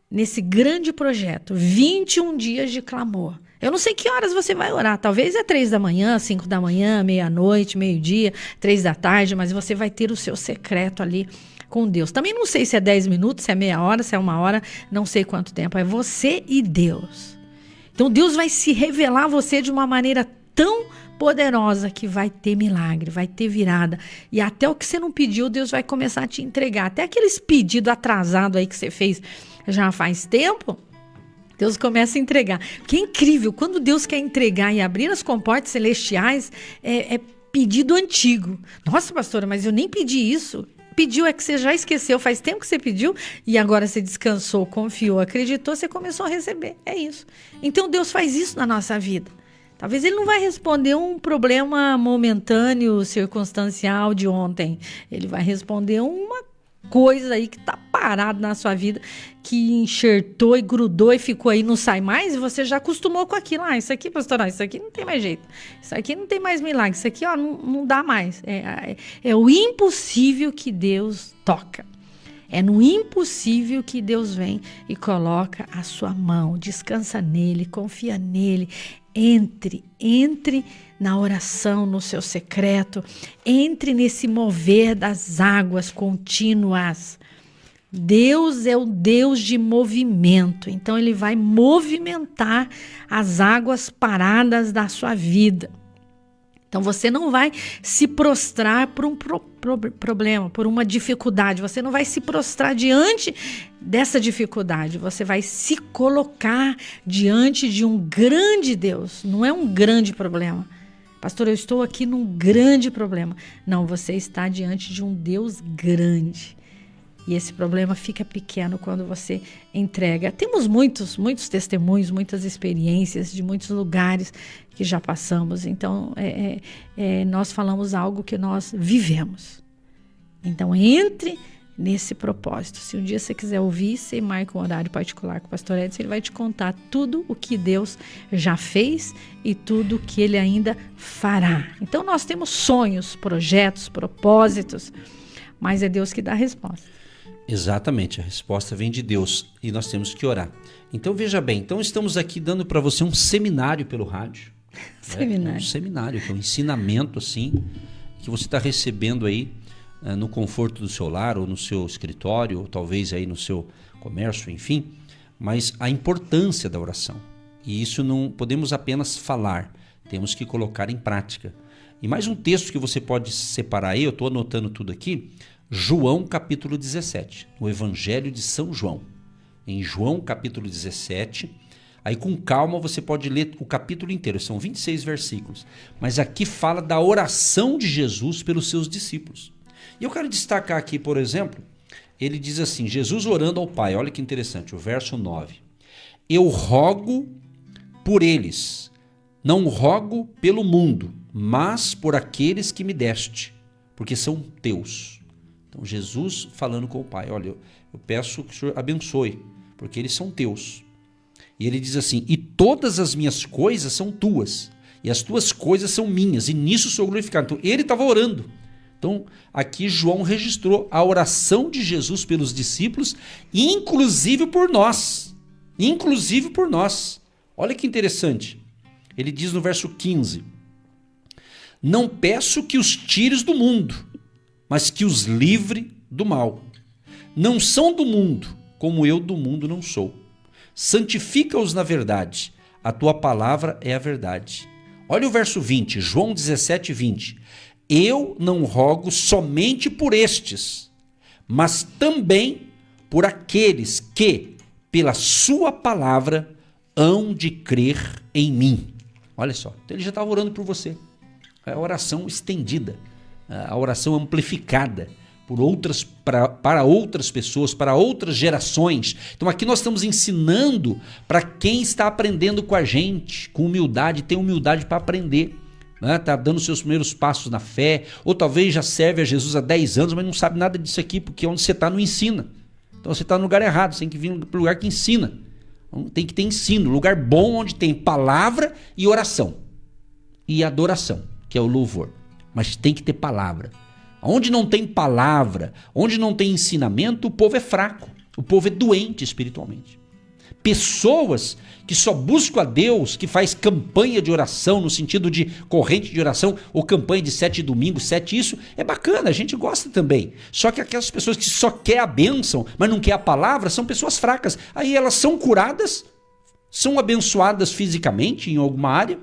nesse grande projeto, 21 dias de clamor. Eu não sei que horas você vai orar, talvez é 3 da manhã, 5 da manhã, meia-noite, meio-dia, 3 da tarde, mas você vai ter o seu secreto ali com Deus. Também não sei se é 10 minutos, se é meia hora, se é 1 hora, não sei quanto tempo, é você e Deus. Então Deus vai se revelar a você de uma maneira tão poderosa que vai ter milagre, vai ter virada. E até o que você não pediu, Deus vai começar a te entregar. Até aqueles pedidos atrasados aí que você fez já faz tempo, Deus começa a entregar. Porque é incrível, quando Deus quer entregar e abrir as comportas celestiais, é pedido antigo. Nossa, pastora, mas eu nem pedi isso. Pediu, é que você já esqueceu, faz tempo que você pediu e agora você descansou, confiou, acreditou, você começou a receber. É isso. Então Deus faz isso na nossa vida. Talvez ele não vai responder um problema momentâneo, circunstancial de ontem. Ele vai responder uma coisa aí que está parado na sua vida, que enxertou e grudou e ficou aí, não sai mais, e você já acostumou com aquilo. Ah, isso aqui, pastor, isso aqui não tem mais jeito. Isso aqui não tem mais milagre. Isso aqui, ó, não dá mais. É o impossível que Deus toca. É no impossível que Deus vem e coloca a sua mão. Descansa nele, confia nele. Entre na oração, no seu secreto. Entre nesse mover das águas contínuas. Deus é o Deus de movimento, então Ele vai movimentar as águas paradas da sua vida. Então você não vai se prostrar por um problema, por uma dificuldade, você não vai se prostrar diante dessa dificuldade, você vai se colocar diante de um grande Deus, não é um grande problema. Pastor, eu estou aqui num grande problema. Não, você está diante de um Deus grande. E esse problema fica pequeno quando você entrega. Temos muitos testemunhos, muitas experiências de muitos lugares que já passamos. Então, nós falamos algo que nós vivemos. Então, entre nesse propósito. Se um dia você quiser ouvir, você marca um horário particular com o pastor Edson, ele vai te contar tudo o que Deus já fez e tudo o que Ele ainda fará. Então, nós temos sonhos, projetos, propósitos, mas é Deus que dá a resposta. Exatamente, a resposta vem de Deus e nós temos que orar. Então veja bem, então estamos aqui dando para você um seminário pelo rádio. Seminário. Um seminário, que é um ensinamento assim, que você está recebendo aí no conforto do seu lar ou no seu escritório, ou talvez aí no seu comércio, enfim. Mas a importância da oração. E isso não podemos apenas falar, temos que colocar em prática. E mais um texto que você pode separar aí, eu estou anotando tudo aqui, João capítulo 17, o Evangelho de São João. Em João capítulo 17, aí com calma você pode ler o capítulo inteiro, são 26 versículos. Mas aqui fala da oração de Jesus pelos seus discípulos. E eu quero destacar aqui, por exemplo, ele diz assim, Jesus orando ao Pai, olha que interessante, o verso 9. Eu rogo por eles, não rogo pelo mundo, mas por aqueles que me deste, porque são teus. Então Jesus falando com o Pai, olha, eu peço que o Senhor abençoe, porque eles são teus. E ele diz assim, e todas as minhas coisas são tuas, e as tuas coisas são minhas, e nisso sou glorificado. Então ele estava orando. Então aqui João registrou a oração de Jesus pelos discípulos, inclusive por nós. Inclusive por nós. Olha que interessante. Ele diz no verso 15, não peço que os tires do mundo, mas que os livre do mal. Não são do mundo, como eu do mundo não sou. Santifica-os na verdade, a tua palavra é a verdade. Olha o verso 20, João 17, 20. Eu não rogo somente por estes, mas também por aqueles que, pela sua palavra, hão de crer em mim. Olha só, então ele já estava orando por você. É a oração estendida. A oração amplificada para outras pessoas, para outras gerações. Então aqui nós estamos ensinando para quem está aprendendo com a gente, com humildade, tem humildade para aprender, né? Está dando seus primeiros passos na fé, ou talvez já serve a Jesus há 10 anos, mas não sabe nada disso aqui, porque onde você está não ensina. Então você está no lugar errado, você tem que vir para o lugar que ensina. Então, tem que ter ensino, lugar bom onde tem palavra e oração. E adoração, que é o louvor. Mas tem que ter palavra. Onde não tem palavra, onde não tem ensinamento, o povo é fraco. O povo é doente espiritualmente. Pessoas que só buscam a Deus, que faz campanha de oração, no sentido de corrente de oração, ou campanha de 7 domingos, 7, isso é bacana, a gente gosta também. Só que aquelas pessoas que só quer a bênção, mas não quer a palavra, são pessoas fracas. Aí elas são curadas, são abençoadas fisicamente em alguma área,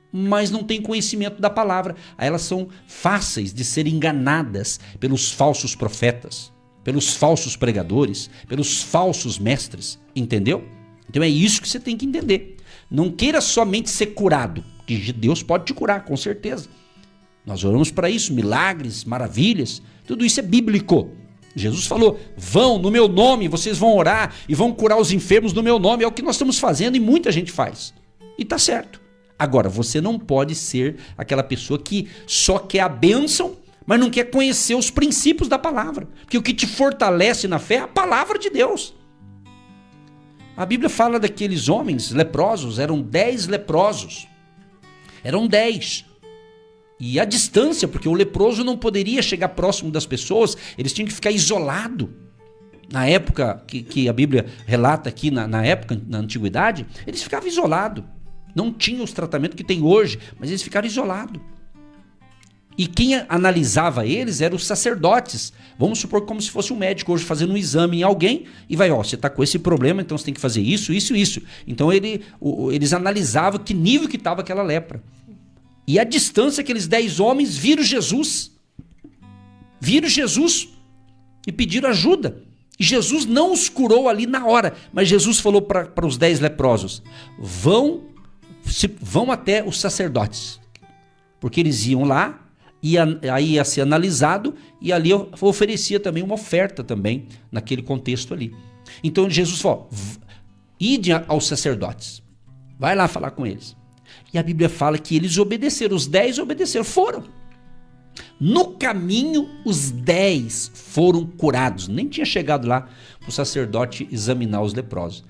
mas não têm conhecimento da palavra. Aí elas são fáceis de serem enganadas pelos falsos profetas, pelos falsos pregadores, pelos falsos mestres, entendeu? Então é isso que você tem que entender. Não queira somente ser curado, que Deus pode te curar, com certeza. Nós oramos para isso, milagres, maravilhas, tudo isso é bíblico. Jesus falou, vão no meu nome, vocês vão orar e vão curar os enfermos no meu nome, é o que nós estamos fazendo e muita gente faz. E tá certo. Agora, você não pode ser aquela pessoa que só quer a bênção, mas não quer conhecer os princípios da palavra. Porque o que te fortalece na fé é a palavra de Deus. A Bíblia fala daqueles homens leprosos, eram 10 leprosos. Eram 10. E a distância, porque o leproso não poderia chegar próximo das pessoas, eles tinham que ficar isolado. Na época que a Bíblia relata aqui, na época, na antiguidade, eles ficavam isolados. Não tinham os tratamentos que tem hoje, mas eles ficaram isolados. E quem analisava eles eram os sacerdotes. Vamos supor como se fosse um médico hoje fazendo um exame em alguém e vai, você está com esse problema, então você tem que fazer isso, isso e isso. Então eles analisavam que nível que estava aquela lepra. E a distância, aqueles 10 homens viram Jesus. Viram Jesus e pediram ajuda. E Jesus não os curou ali na hora, mas Jesus falou para os 10 leprosos, vão até os sacerdotes. Porque eles iam lá, aí ia ser analisado, e ali oferecia também uma oferta também, naquele contexto ali. Então Jesus falou, ide aos sacerdotes, vai lá falar com eles. E a Bíblia fala que eles obedeceram, os 10 obedeceram, foram. No caminho, os 10 foram curados. Nem tinha chegado lá para o sacerdote examinar os leprosos.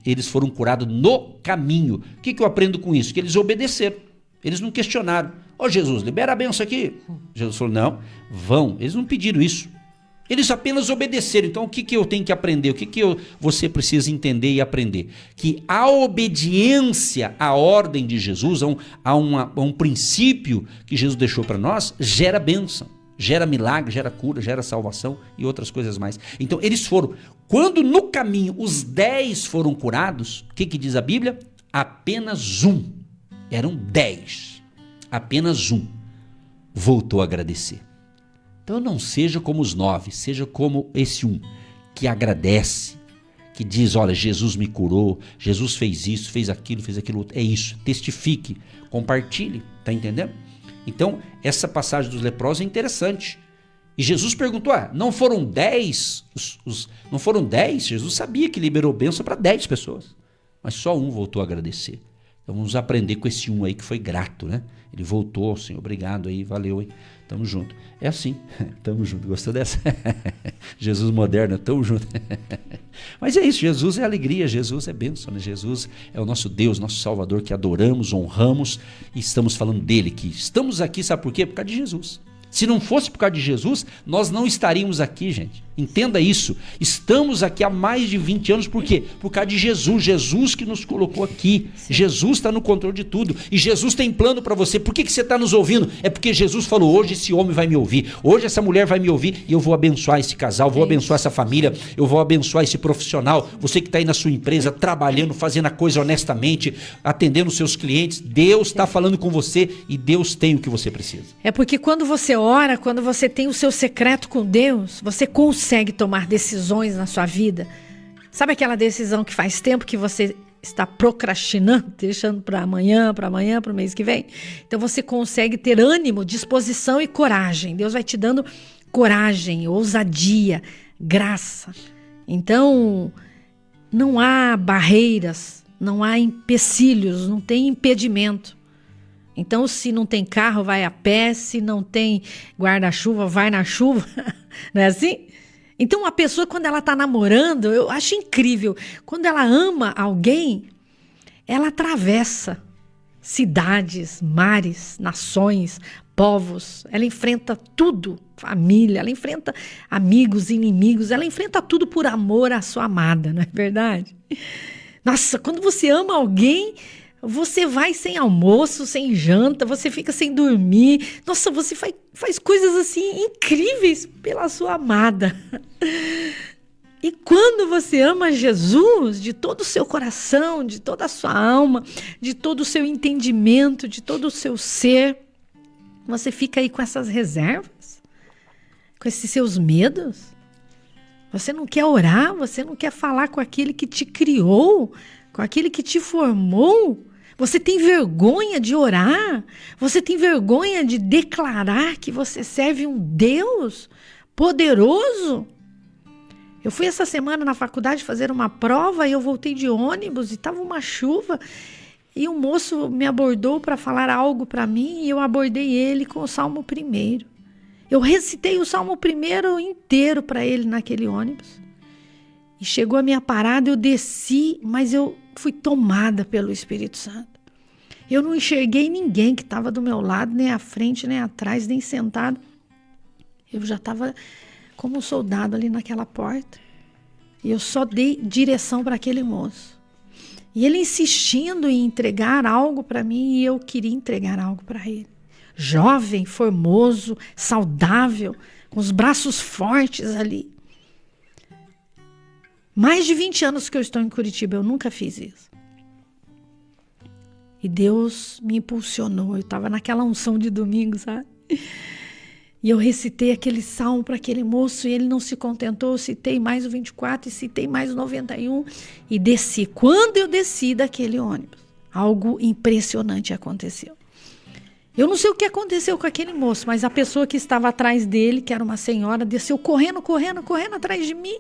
Eles foram curados no caminho. O que eu aprendo com isso? Que eles obedeceram. Eles não questionaram. Ô Jesus, libera a benção aqui. Jesus falou, não, vão. Eles não pediram isso. Eles apenas obedeceram. Então o que eu tenho que aprender? O que você precisa entender e aprender? Que a obediência à ordem de Jesus, a um princípio que Jesus deixou para nós, gera bênção, gera milagre, gera cura, gera salvação e outras coisas mais. Então eles foram. Quando no caminho os 10 foram curados, o que diz a Bíblia? Apenas um. Eram 10. Apenas um voltou a agradecer. Então não seja como os 9, seja como esse um, que agradece, que diz, olha, Jesus me curou, Jesus fez isso, fez aquilo outro. É isso, testifique, compartilhe, tá entendendo? Então, essa passagem dos leprosos é interessante. E Jesus perguntou, não foram 10? Não foram 10? Jesus sabia que liberou bênção para 10 pessoas, mas só um voltou a agradecer. Então vamos aprender com esse um aí que foi grato, né? Ele voltou, Senhor, obrigado aí, valeu, hein? Tamo junto. É assim, tamo junto. Gostou dessa? Jesus moderno, tamo junto. Mas é isso, Jesus é alegria, Jesus é bênção, né? Jesus é o nosso Deus, nosso Salvador, que adoramos, honramos e estamos falando dele, que estamos aqui, sabe por quê? Por causa de Jesus. Se não fosse por causa de Jesus, nós não estaríamos aqui, gente. Entenda isso. Estamos aqui há mais de 20 anos, por quê? Por causa de Jesus. Jesus que nos colocou aqui. Sim. Jesus está no controle de tudo. E Jesus tem plano para você. Por que você está nos ouvindo? É porque Jesus falou, hoje esse homem vai me ouvir. Hoje essa mulher vai me ouvir e eu vou abençoar esse casal, vou abençoar essa família, eu vou abençoar esse profissional. Você que está aí na sua empresa, trabalhando, fazendo a coisa honestamente, atendendo os seus clientes. Deus está falando com você e Deus tem o que você precisa. É porque quando você ora, quando você tem o seu secreto com Deus, você consegue tomar decisões na sua vida. Sabe aquela decisão que faz tempo que você está procrastinando, deixando para amanhã, para o mês que vem? Então você consegue ter ânimo, disposição e coragem. Deus vai te dando coragem, ousadia, graça. Então não há barreiras, não há empecilhos, não tem impedimento. Então, se não tem carro, vai a pé. Se não tem guarda-chuva, vai na chuva. Não é assim? Então, a pessoa, quando ela está namorando, eu acho incrível. Quando ela ama alguém, ela atravessa cidades, mares, nações, povos. Ela enfrenta tudo, família. Ela enfrenta amigos, inimigos. Ela enfrenta tudo por amor à sua amada, não é verdade? Nossa, quando você ama alguém... Você vai sem almoço, sem janta, você fica sem dormir. Nossa, você faz coisas assim incríveis pela sua amada. E quando você ama Jesus de todo o seu coração, de toda a sua alma, de todo o seu entendimento, de todo o seu ser, você fica aí com essas reservas, com esses seus medos. Você não quer orar, você não quer falar com aquele que te criou, com aquele que te formou. Você tem vergonha de orar? Você tem vergonha de declarar que você serve um Deus poderoso? Eu fui essa semana na faculdade fazer uma prova e eu voltei de ônibus e estava uma chuva e um moço me abordou para falar algo para mim e eu abordei ele com o Salmo 1. Eu recitei o Salmo 1 inteiro para ele naquele ônibus. E chegou a minha parada, eu desci, mas eu fui tomada pelo Espírito Santo. Eu não enxerguei ninguém que estava do meu lado, nem à frente, nem atrás, nem sentado. Eu já estava como um soldado ali naquela porta. E eu só dei direção para aquele moço. E ele insistindo em entregar algo para mim, e eu queria entregar algo para ele. Jovem, formoso, saudável, com os braços fortes ali. Mais de 20 anos que eu estou em Curitiba, eu nunca fiz isso. E Deus me impulsionou. Eu estava naquela unção de domingo, sabe? E eu recitei aquele salmo para aquele moço, e ele não se contentou. Eu citei mais o 24 e citei mais o 91 e desci. Quando eu desci daquele ônibus, algo impressionante aconteceu. Eu não sei o que aconteceu com aquele moço, mas a pessoa que estava atrás dele, que era uma senhora, desceu correndo atrás de mim.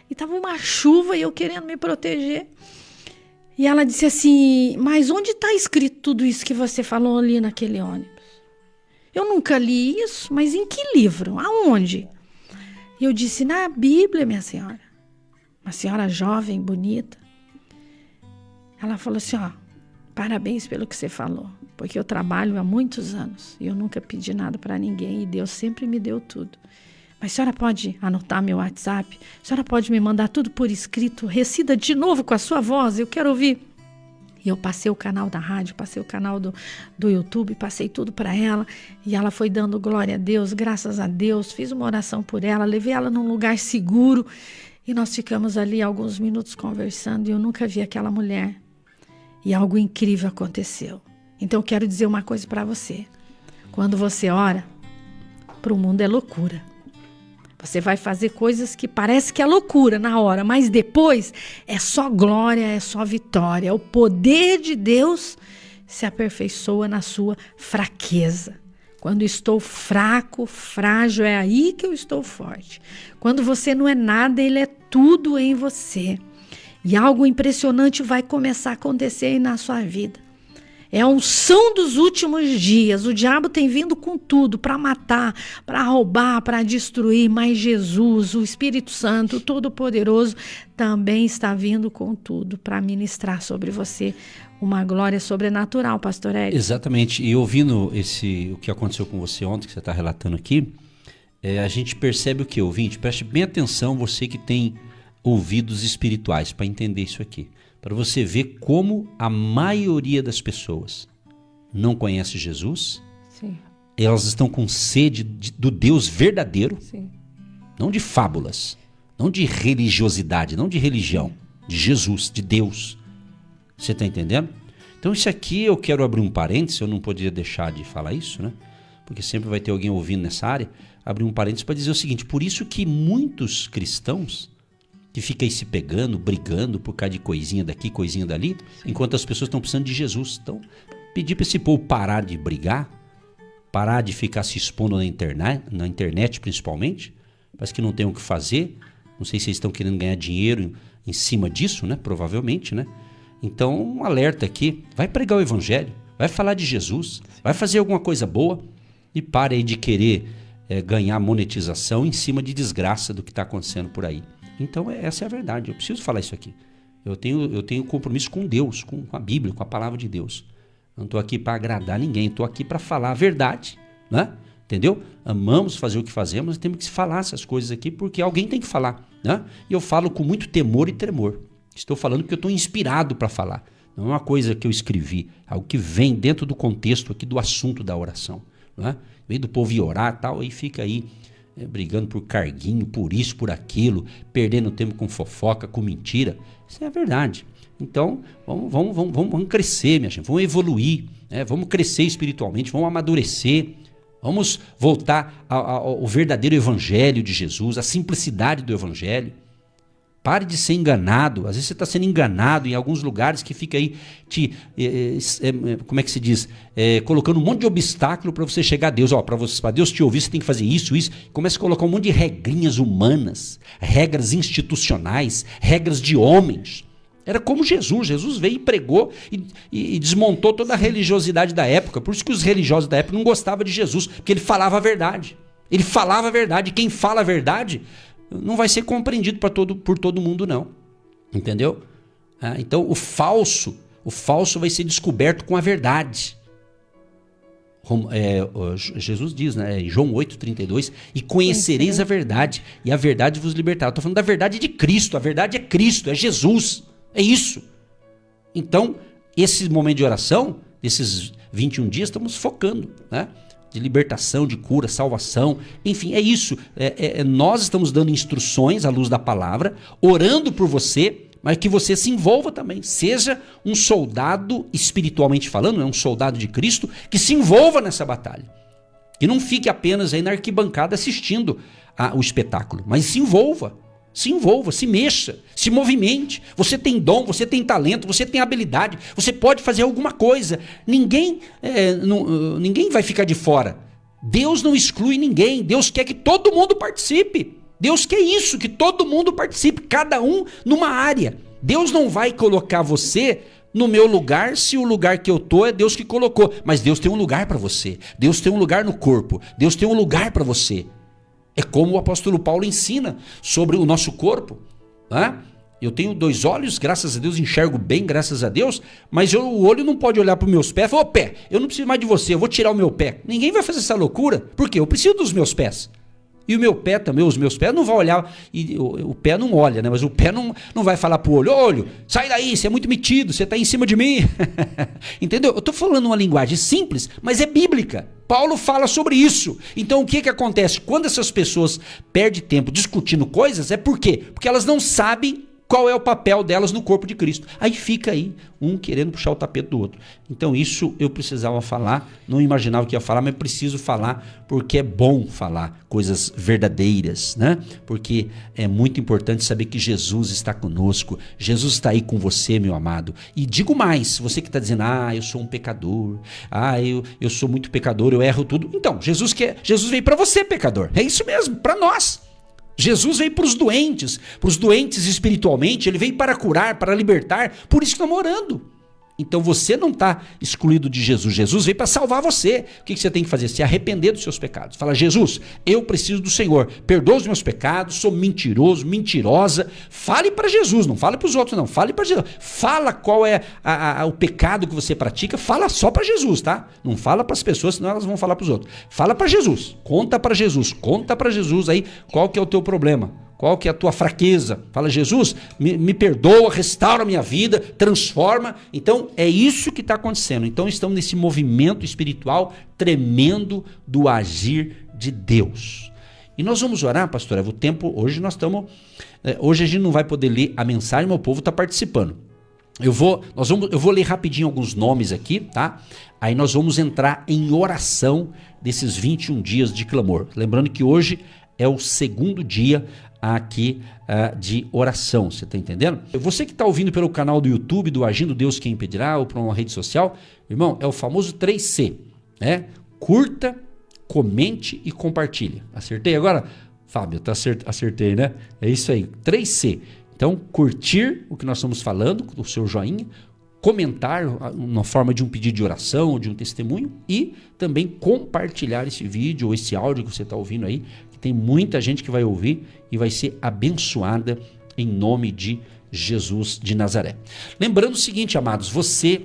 E estava uma chuva e eu querendo me proteger. E ela disse assim: mas onde está escrito tudo isso que você falou ali naquele ônibus? Eu nunca li isso, mas em que livro? Aonde? E eu disse: na Bíblia, minha senhora. Uma senhora jovem, bonita. Ela falou assim: ó, parabéns pelo que você falou, porque eu trabalho há muitos anos e eu nunca pedi nada para ninguém e Deus sempre me deu tudo. Mas a senhora pode anotar meu WhatsApp? A senhora pode me mandar tudo por escrito? Recita de novo com a sua voz, eu quero ouvir. E eu passei o canal da rádio, passei o canal do YouTube, passei tudo para ela. E ela foi dando glória a Deus, graças a Deus. Fiz uma oração por ela, levei ela num lugar seguro. E nós ficamos ali alguns minutos conversando e eu nunca vi aquela mulher. E algo incrível aconteceu. Então eu quero dizer uma coisa para você. Quando você ora, para o mundo é loucura. Você vai fazer coisas que parece que é loucura na hora, mas depois é só glória, é só vitória. O poder de Deus se aperfeiçoa na sua fraqueza. Quando estou fraco, frágil, é aí que eu estou forte. Quando você não é nada, Ele é tudo em você. E algo impressionante vai começar a acontecer aí na sua vida. É a unção dos últimos dias. O diabo tem vindo com tudo para matar, para roubar, para destruir. Mas Jesus, o Espírito Santo, o Todo-Poderoso, também está vindo com tudo para ministrar sobre você uma glória sobrenatural, pastor Érico. Exatamente. E ouvindo o que aconteceu com você ontem, que você está relatando aqui, a gente percebe o que, ouvinte? Preste bem atenção, você que tem ouvidos espirituais, para entender isso aqui. Para você ver como a maioria das pessoas não conhece Jesus. Sim. Elas estão com sede do Deus verdadeiro. Sim. Não de fábulas, não de religiosidade, não de religião, de Jesus, de Deus. Você está entendendo? Então isso aqui eu quero abrir um parênteses, eu não poderia deixar de falar isso, né? Porque sempre vai ter alguém ouvindo nessa área. Abrir um parênteses para dizer o seguinte: por isso que muitos cristãos que fica aí se pegando, brigando por causa de coisinha daqui, coisinha dali, enquanto as pessoas estão precisando de Jesus. Então, pedir para esse povo parar de brigar, parar de ficar se expondo na internet principalmente, parece que não tem o que fazer. Não sei se eles estão querendo ganhar dinheiro em cima disso, né? Provavelmente, né? Então, um alerta aqui, vai pregar o evangelho, vai falar de Jesus, vai fazer alguma coisa boa e pare aí de querer ganhar monetização em cima de desgraça do que está acontecendo por aí. Então essa é a verdade, eu preciso falar isso aqui. Eu tenho compromisso com Deus, com a Bíblia, com a palavra de Deus. Eu não estou aqui para agradar ninguém, estou aqui para falar a verdade, né? Entendeu? Amamos fazer o que fazemos, temos que falar essas coisas aqui porque alguém tem que falar, né? E eu falo com muito temor e tremor. Estou falando porque eu estou inspirado para falar. Não é uma coisa que eu escrevi, é algo que vem dentro do contexto aqui do assunto da oração, né? Vem do povo ir orar e tal, e fica aí brigando por carguinho, por isso, por aquilo, perdendo tempo com fofoca, com mentira. Isso é a verdade. Então, vamos crescer, minha gente, vamos evoluir, né? Vamos crescer espiritualmente, vamos amadurecer, vamos voltar ao verdadeiro evangelho de Jesus, a simplicidade do evangelho. Pare de ser enganado. Às vezes você está sendo enganado em alguns lugares que fica aí como é que se diz? Colocando um monte de obstáculo para você chegar a Deus. Para Deus te ouvir, você tem que fazer isso. Começa a colocar um monte de regrinhas humanas, regras institucionais, regras de homens. Era como Jesus. Jesus veio e pregou e desmontou toda a religiosidade da época. Por isso que os religiosos da época não gostavam de Jesus, porque ele falava a verdade. Ele falava a verdade. Quem fala a verdade não vai ser compreendido por todo mundo, não. Entendeu? Então, o falso vai ser descoberto com a verdade. Jesus diz, né, em João 8,32, e conhecereis a verdade, e a verdade vos libertará. Eu estou falando da verdade de Cristo, a verdade é Cristo, é Jesus, é isso. Então, esse momento de oração, esses 21 dias, estamos focando, né? De libertação, de cura, salvação, enfim, é isso. Nós estamos dando instruções à luz da palavra, orando por você, mas que você se envolva também. Seja um soldado, espiritualmente falando, um soldado de Cristo, que se envolva nessa batalha. Que não fique apenas aí na arquibancada assistindo o espetáculo, mas se envolva. Se envolva, se mexa, se movimente. Você tem dom, você tem talento, você tem habilidade, você pode fazer alguma coisa. Ninguém vai ficar de fora. Deus não exclui ninguém. Deus quer que todo mundo participe. Deus quer isso, que todo mundo participe, cada um numa área. Deus não vai colocar você no meu lugar se o lugar que eu tô é Deus que colocou. Mas Deus tem um lugar para você. Deus tem um lugar no corpo. Deus tem um lugar para você. É como o apóstolo Paulo ensina sobre o nosso corpo. Né? Eu tenho 2 olhos, graças a Deus, enxergo bem, graças a Deus, mas o olho não pode olhar para os meus pés e falar, ô pé, eu não preciso mais de você, eu vou tirar o meu pé. Ninguém vai fazer essa loucura, porque eu preciso dos meus pés. E o meu pé também, os meus pés não vão olhar, e o pé não olha, né? Mas o pé não vai falar pro olho, olho, sai daí, você é muito metido, você está em cima de mim. Entendeu? Eu estou falando uma linguagem simples, mas é bíblica. Paulo fala sobre isso. Então o que acontece? Quando essas pessoas perdem tempo discutindo coisas, é por quê? Porque elas não sabem qual é o papel delas no corpo de Cristo. Aí fica aí, um querendo puxar o tapete do outro. Então isso eu precisava falar, não imaginava que ia falar, mas preciso falar porque é bom falar coisas verdadeiras, né? Porque é muito importante saber que Jesus está conosco, Jesus está aí com você, meu amado. E digo mais, você que está dizendo, eu sou um pecador, eu sou muito pecador, eu erro tudo. Então, Jesus veio para você, pecador. É isso mesmo, para nós. Jesus veio para os doentes espiritualmente, ele veio para curar, para libertar, por isso que estamos orando. Então você não está excluído de Jesus, Jesus veio para salvar você. O que você tem que fazer? Se arrepender dos seus pecados. Fala, Jesus, eu preciso do Senhor, perdoa os meus pecados, sou mentiroso, mentirosa. Fale para Jesus, não fale para os outros não, fale para Jesus. Fala qual é o pecado que você pratica, fala só para Jesus, tá? Não fala para as pessoas, senão elas vão falar para os outros. Fala para Jesus, conta para Jesus aí qual que é o teu problema. Qual que é a tua fraqueza? Fala, Jesus, me perdoa, restaura a minha vida, transforma. Então, é isso que está acontecendo. Então, estamos nesse movimento espiritual tremendo do agir de Deus. E nós vamos orar, pastor Eva, o tempo, hoje nós estamos... Hoje a gente não vai poder ler a mensagem, mas o povo está participando. Eu vou ler rapidinho alguns nomes aqui, tá? Aí nós vamos entrar em oração desses 21 dias de clamor. Lembrando que hoje é o segundo dia aqui de oração, você está entendendo? Você que está ouvindo pelo canal do YouTube do Agindo Deus Quem Impedirá ou por uma rede social, irmão, é o famoso 3C, né? Curta, comente e compartilha. Acertei agora? Fábio, acertei, né? É isso aí, 3C. Então, curtir o que nós estamos falando, o seu joinha, comentar na forma de um pedido de oração ou de um testemunho e também compartilhar esse vídeo ou esse áudio que você está ouvindo aí. Tem muita gente que vai ouvir e vai ser abençoada em nome de Jesus de Nazaré. Lembrando o seguinte, amados, você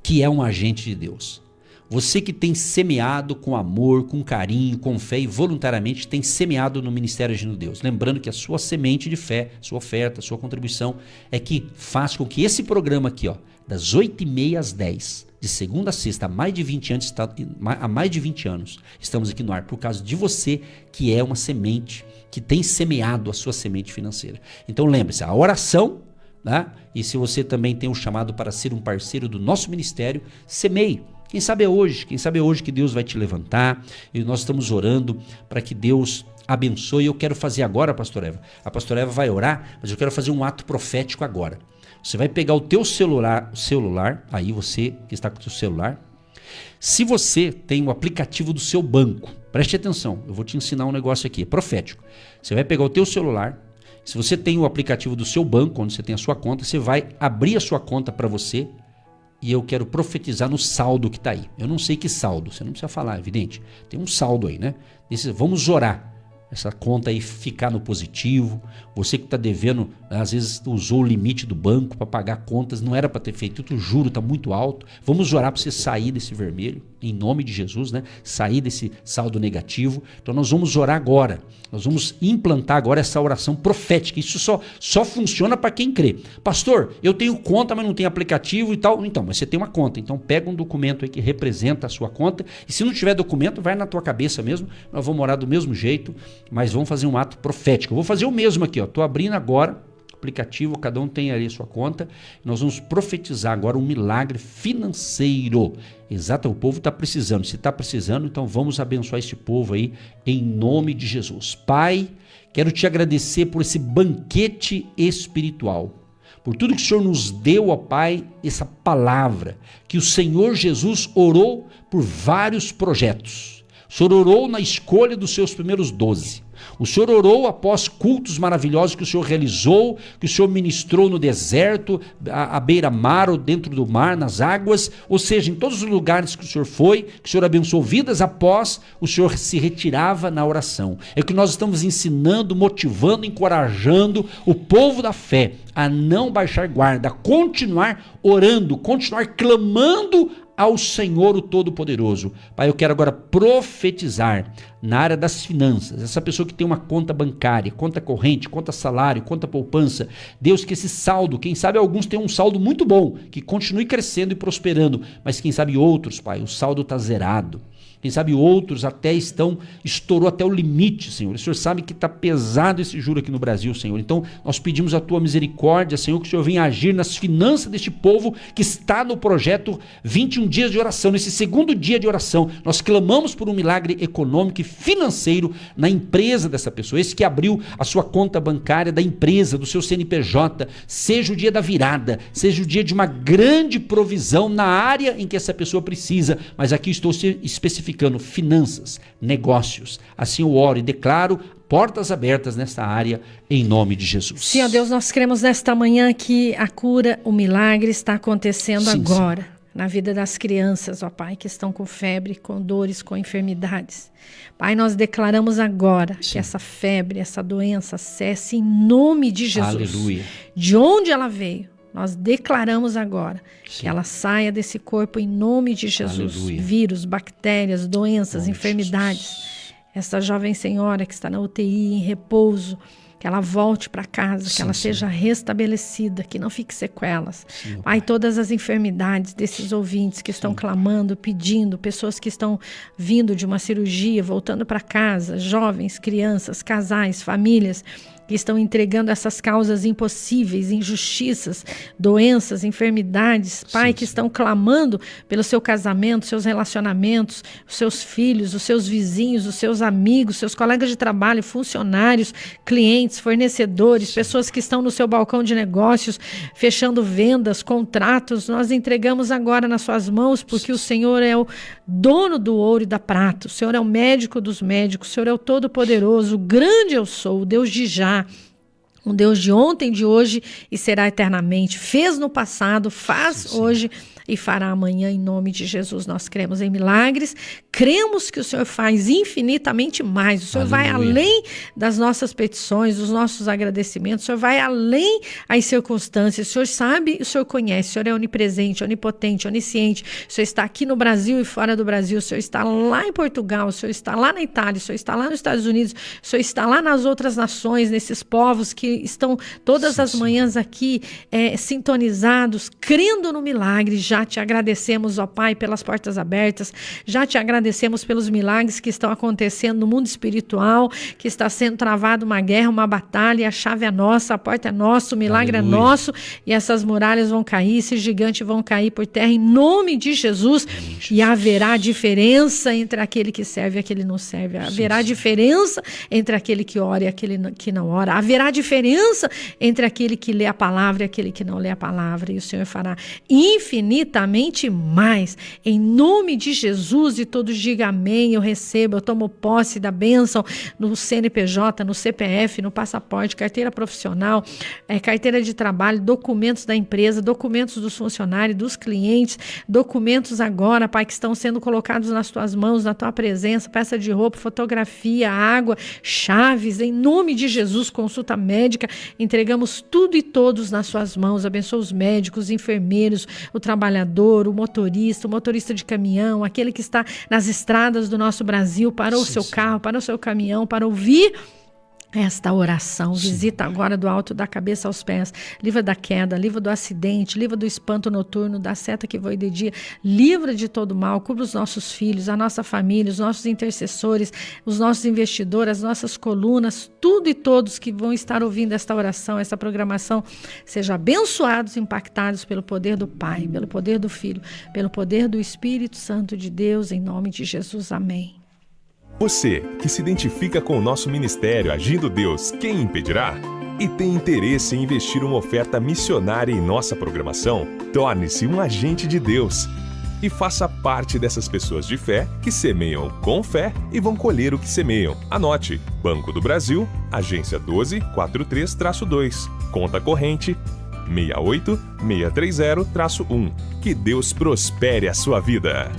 que é um agente de Deus, você que tem semeado com amor, com carinho, com fé e voluntariamente tem semeado no Ministério Agindo Deus. Lembrando que a sua semente de fé, sua oferta, sua contribuição é que faz com que esse programa aqui, das 8h30 às 10h, de segunda a sexta, há mais de 20 anos, estamos aqui no ar por causa de você que é uma semente, que tem semeado a sua semente financeira. Então lembre-se, a oração, né? E se você também tem um chamado para ser um parceiro do nosso ministério, semeie. Quem sabe é hoje que Deus vai te levantar e nós estamos orando para que Deus abençoe. Eu quero fazer agora, pastor Eva. A pastora Eva vai orar, mas eu quero fazer um ato profético agora. Você vai pegar o teu celular, aí você que está com o teu celular. Se você tem o aplicativo do seu banco, preste atenção, eu vou te ensinar um negócio aqui, é profético. Você vai pegar o teu celular, se você tem o aplicativo do seu banco, onde você tem a sua conta, você vai abrir a sua conta para você e eu quero profetizar no saldo que está aí. Eu não sei que saldo, você não precisa falar, evidente. Tem um saldo aí, né? Vamos orar. essa conta aí ficar no positivo. Você que está devendo, às vezes usou o limite do banco para pagar contas, não era para ter feito, o juro está muito alto. Vamos orar para você sair desse vermelho, em nome de Jesus, né? Sair desse saldo negativo. Então nós vamos orar agora, nós vamos implantar agora essa oração profética. Isso só funciona para quem crê. Pastor, eu tenho conta, mas não tenho aplicativo e tal. Então, mas você tem uma conta, então pega um documento aí que representa a sua conta, e se não tiver documento, vai na tua cabeça mesmo, nós vamos orar do mesmo jeito, mas vamos fazer um ato profético. Eu vou fazer o mesmo aqui, ó. Estou abrindo agora o aplicativo, cada um tem ali a sua conta. Nós vamos profetizar agora um milagre financeiro. Exato, o povo está precisando. Se está precisando, então vamos abençoar esse povo aí em nome de Jesus. Pai, quero te agradecer por esse banquete espiritual, por tudo que o Senhor nos deu, ó Pai, essa palavra, que o Senhor Jesus orou por vários projetos. O Senhor orou na escolha dos seus primeiros 12. O Senhor orou após cultos maravilhosos que o Senhor realizou, que o Senhor ministrou no deserto, à beira-mar ou dentro do mar, nas águas, ou seja, em todos os lugares que o Senhor foi, que o Senhor abençoou vidas após o Senhor se retirava na oração. É o que nós estamos ensinando, motivando, encorajando o povo da fé a não baixar guarda, a continuar orando, continuar clamando ao Senhor o Todo-Poderoso. Pai, eu quero agora profetizar na área das finanças, essa pessoa que tem uma conta bancária, conta corrente, conta salário, conta poupança, Deus, que esse saldo, quem sabe alguns têm um saldo muito bom, que continue crescendo e prosperando, mas quem sabe outros, Pai, o saldo está zerado. Quem sabe outros até estourou até o limite, Senhor. O Senhor sabe que está pesado esse juro aqui no Brasil, Senhor. Então, nós pedimos a Tua misericórdia, Senhor, que o Senhor venha agir nas finanças deste povo que está no projeto 21 dias de oração. Nesse segundo dia de oração, nós clamamos por um milagre econômico e financeiro na empresa dessa pessoa. Esse que abriu a sua conta bancária da empresa, do seu CNPJ. Seja o dia da virada, seja o dia de uma grande provisão na área em que essa pessoa precisa. Mas aqui estou especificando finanças, negócios. Assim eu oro e declaro portas abertas nesta área em nome de Jesus. Senhor Deus, nós cremos nesta manhã que a cura, o milagre está acontecendo agora. Na vida das crianças, ó Pai, que estão com febre, com dores, com enfermidades. Pai, nós declaramos agora que essa febre, essa doença cesse em nome de Jesus. Aleluia. De onde ela veio, nós declaramos agora que ela saia desse corpo em nome de Jesus. Aleluia. Vírus, bactérias, doenças, enfermidades. Essa jovem senhora que está na UTI, em repouso, que ela volte para casa, que ela seja restabelecida, que não fique sequelas. Pai, todas as enfermidades desses ouvintes que estão clamando, pedindo, pessoas que estão vindo de uma cirurgia, voltando para casa, jovens, crianças, casais, famílias, que estão entregando essas causas impossíveis, injustiças, doenças, enfermidades, Pai, que estão clamando pelo seu casamento, seus relacionamentos, os seus filhos, os seus vizinhos, os seus amigos, seus colegas de trabalho, funcionários, clientes, fornecedores, pessoas que estão no seu balcão de negócios, fechando vendas, contratos, nós entregamos agora nas suas mãos, porque o Senhor é o dono do ouro e da prata, o Senhor é o médico dos médicos, o Senhor é o Todo-Poderoso, o grande eu sou, o Deus de já, um Deus de ontem, de hoje e será eternamente. Fez no passado, faz hoje e fará amanhã em nome de Jesus. Nós cremos em milagres, cremos que o Senhor faz infinitamente mais. O Senhor vai além das nossas petições, dos nossos agradecimentos. O Senhor vai além as circunstâncias. O Senhor sabe, o Senhor conhece. O Senhor é onipresente, onipotente, onisciente. O Senhor está aqui no Brasil e fora do Brasil. O Senhor está lá em Portugal. O Senhor está lá na Itália. O Senhor está lá nos Estados Unidos. O Senhor está lá nas outras nações, nesses povos que estão todas as manhãs aqui sintonizados, crendo no milagre. Já te agradecemos, ó Pai, pelas portas abertas. Já te agradecemos pelos milagres que estão acontecendo no mundo espiritual, que está sendo travada uma guerra, uma batalha. A chave é nossa, a porta é nossa, o milagre é nosso. E essas muralhas vão cair, esses gigantes vão cair por terra em nome de Jesus. E haverá diferença entre aquele que serve e aquele que não serve. Haverá diferença entre aquele que ora e aquele que não ora. Haverá diferença entre aquele que lê a palavra e aquele que não lê a palavra. E o Senhor fará infinitamente infinitamente mais. Em nome de Jesus, e todos digam amém, eu recebo, eu tomo posse da bênção no CNPJ, no CPF, no passaporte, carteira profissional, carteira de trabalho, documentos da empresa, documentos dos funcionários, dos clientes, documentos agora, Pai, que estão sendo colocados nas tuas mãos, na tua presença, peça de roupa, fotografia, água, chaves, em nome de Jesus, consulta médica, entregamos tudo e todos nas suas mãos, abençoa os médicos, os enfermeiros, o trabalhador, o motorista de caminhão, aquele que está nas estradas do nosso Brasil, para o seu carro, para o seu caminhão, para ouvir esta oração. Visita agora do alto da cabeça aos pés, livra da queda, livra do acidente, livra do espanto noturno, da seta que voa de dia, livra de todo mal, cubra os nossos filhos, a nossa família, os nossos intercessores, os nossos investidores, as nossas colunas, tudo e todos que vão estar ouvindo esta oração, essa programação, sejam abençoados, impactados pelo poder do Pai, pelo poder do Filho, pelo poder do Espírito Santo de Deus, em nome de Jesus, amém. Você que se identifica com o nosso ministério Agindo Deus, quem impedirá? E tem interesse em investir uma oferta missionária em nossa programação? Torne-se um agente de Deus e faça parte dessas pessoas de fé que semeiam com fé e vão colher o que semeiam. Anote: Banco do Brasil, agência 1243-2, conta corrente 68630-1. Que Deus prospere a sua vida.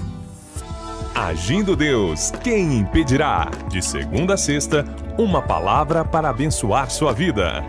Agindo Deus, quem impedirá? De segunda a sexta, uma palavra para abençoar sua vida.